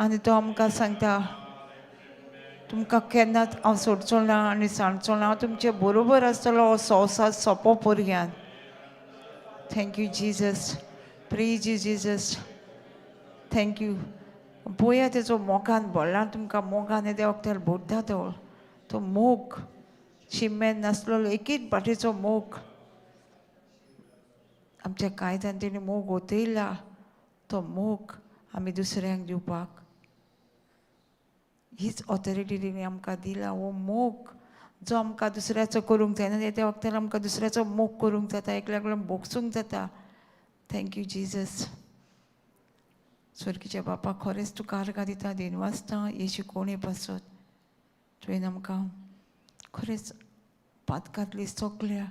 आनी तो आमकां सांगता तुमकां केन्नाच हांव सोडचो ना आनी सांडचो ना हांव तुमचे बरोबर आसतलो हो संवसार सोंपो पर्यंत. Thank you Jesus. Praise you Jesus. Thank you. पळया तेजो मोगान बोडला तुमकां मोगान येद्या वखदार बोडटा तो मोग शिमेन नासलेलो एकच पाटेचो मोग आमच्या कायद्यान तेणी मोग ओतयला. तो मोग आमी दुसऱ्यांक दिवपाक हीच ऑथॉरिटी तेणी आमकां दिला. हो मोग जो आमकां दुसऱ्याचो करूंक जायना येद्या वखदार आमकां दुसऱ्याचो मोग करूंक जाता एकल्याक लागून बोगसूंक जाता. Thank you Jesus. स्वर्गीच्या बापा खरेंच तुका आर्गां दिता दिनवासता येशू कोणी पासत तुवें आमकां खरेंच पातकांतली सगळ्या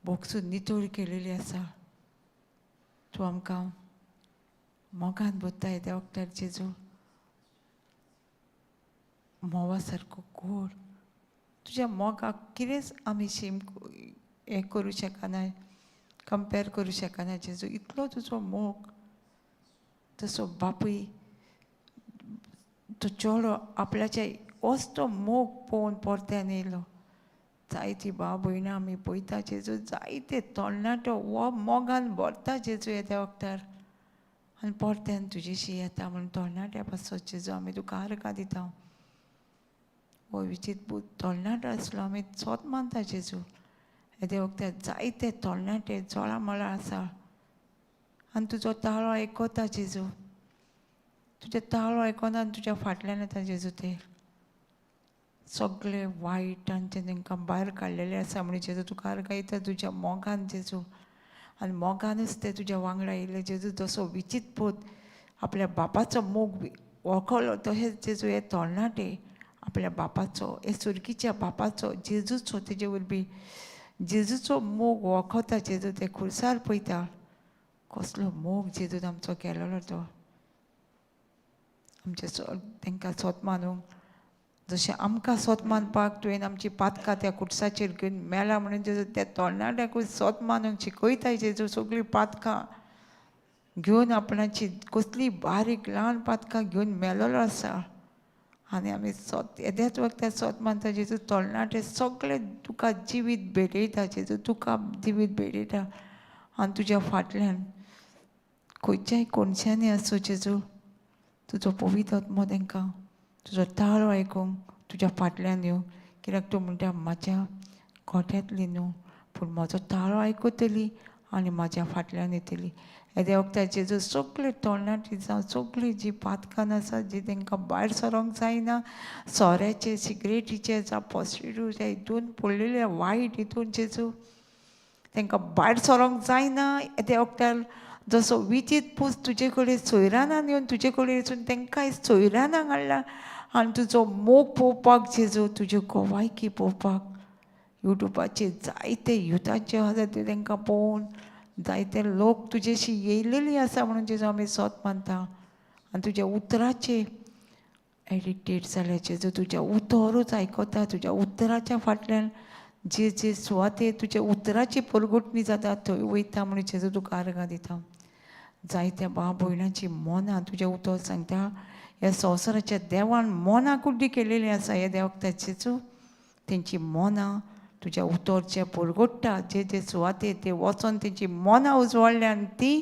बोगसून नितळ केलेली आसा. तूं आमकां मोगान बोत्ता येद्या वखदार जेजू मोवा सारको गोड तुज्या मोगाक कितेंच आमी शीम हें करूं शकना कंपेर करूं शकना जेजू. इतलो तुजो मोग तसो बापूय तो चेडो आपल्याचे होच तो मोग पळोवन परत्यान येयलो. जायतीं भाव भयणां आमी पळयता जेजू जायते तरणाटो हो मोगान भरता जेजू येद्या वखदार आनी परत्यान तुजेशी येता म्हणून तरणाट्या पासत जेजू आमी तुका आर्गां दिता. हो विचित्र तरणाटो आसलो आमी सोत मानता जेजू. येद्या वखदार जायते तरणाटे जोळा मळा आसा आनी तुजो ताळो आयकता जेजू. तुजे ताळो आयकना आनी तुज्या फाटल्यान येता जेजू. ते सगळे वायट आनी तांकां भायर काडलेले आसा म्हणून जेजू तुका आर्गां दिता तुज्या मोगान जेजू. आनी मोगानूच ते तुज्या वांगडा येयले जेजू. जसो विचित्र आपल्या बापाचो मोग वळखलो तशेंच जेजू हे तरणाटे आपल्या बापाचो हे सुर्गीच्या बापाचो जेजूचो तेजे वरवीं जेजूचो मोग वळखता जेजू. ते खुर्सार पळयता कसलो मोग जेजून आमचो केलेलो तो आमचे तांकां सोत मानूंक जशें आमकां सोत मानपाक तुवें आमची पातकां त्या खुर्साचेर घेवन मेला म्हणून जेजू त्या तरणाट्याकूय सोत मानूंक शिकयताय जेजू. सगळीं पातकां घेवन आपणाची कसली बारीक ल्हान पातकां घेवन मेलेलो आसा आनी आमी सोत येद्याच वखदार सोत मानता जेजू. तरणाटे सगळे तुका जिवीत भेटयता जेजू. तुका जिवीत भेटयता आनी तुज्या फाटल्यान खंयच्याय कोणशांनी आसूं जेजू तुजो पवित्र आत्मो तांकां तुजो ताळो आयकूंक तुज्या फाटल्यान येवं. कित्याक तूं म्हणटा म्हाज्या गोठ्यांतली न्हू पूण म्हजो ताळो आयकतली आनी म्हाज्या फाटल्यान येतली. येद्या वखदार जेजू सगळे तरणाटी जावं सगळीं जीं पातकान आसा जीं तांकां भायर सरोंक जायना सोऱ्याचे सिगरेटीचे जावं पॉस्टिट्यूट हितून पडलेले वायट हितून जेजू तांकां भायर सरोंक जायना. येद्या वखदार जसो विचित्र पूस तुजे कडेन सोयरानान येवन तुजे कडेन वचून तांकांय सोयरानाक हाडला आनी तुजो मोग पळोवपाक जेजू तुज्यो गोवायकी पळोवपाक युट्यूबाचेर जायते युथाचे आसा ते तांकां पळोवन जायते लोक तुजेशी येयलेलीं आसा म्हणून जेजू आमी सोत मानता आनी तुज्या उतराचे एडिक्टेड जाले जेजू. तुज्या उतरूच आयकता तुज्या उतराच्या फाटल्यान जे जे सुवातेर तुज्या उतराची परगटणी जाता थंय वयता म्हणून जेजू तुका आर्गां दिता. जायत्या भाव भयणांची मोनां तुजें उतर सांगता ह्या संवसाराच्या देवान मोनां कुड्डी केलेलीं आसा. हे देवता जेजू तेंची मोनां तुज्या उतरचे परगडटा जे जे सुवातेर ते वचोन तेंची मोनां उजवाडल्या आनी ती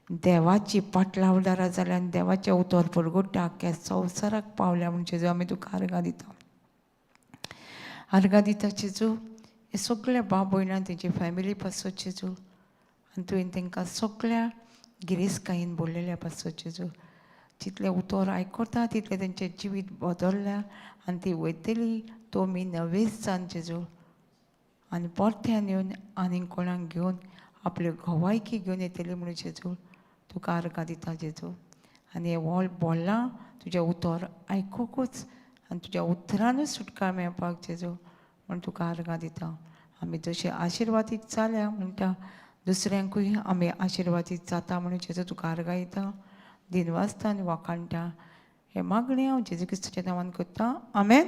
देवाची पाटलावदारां जाल्या आनी देवाचें उतर परगडटा आख्ख्या संवसाराक पावल्या म्हणून जेजू आमी तुका आर्गां दिता. आर्गां दिता जेजू. हे सगळे भाव भयणां तेंची फॅमिली पासत जेजू आनी तुवें तांकां सगळ्या गिरेस्तकायेन भरलेल्या पासत जेजू. जितले उतर आयकता तितले तेंचें जिवीत बदल्ल्या आनी ती वयतली तो मी नवेच जावन जेजू आनी परत्यान येवन आनीक कोणाक घेवन आपल्यो घोवायकी घेवन येतली म्हणून जेजू तुका आर्गां दिता जेजू. आनी हे व्हड बोल्लां तुजें उतर आयकूंकूच आनी तुज्या उतरानूच सुटका मेळपाक जेजू म्हूण तुका आर्गां दिता. आमी जशें आशिर्वादीत जाल्या म्हणटा दुसऱ्यांकूय आमी आशिर्वादीत जाता म्हणून जेजू तुका आर्गां दिता. दिनवासता आनी वाखाणटा हे मागणी हांव जेजू क्रिस्ताच्या नांवान करता. आमेन.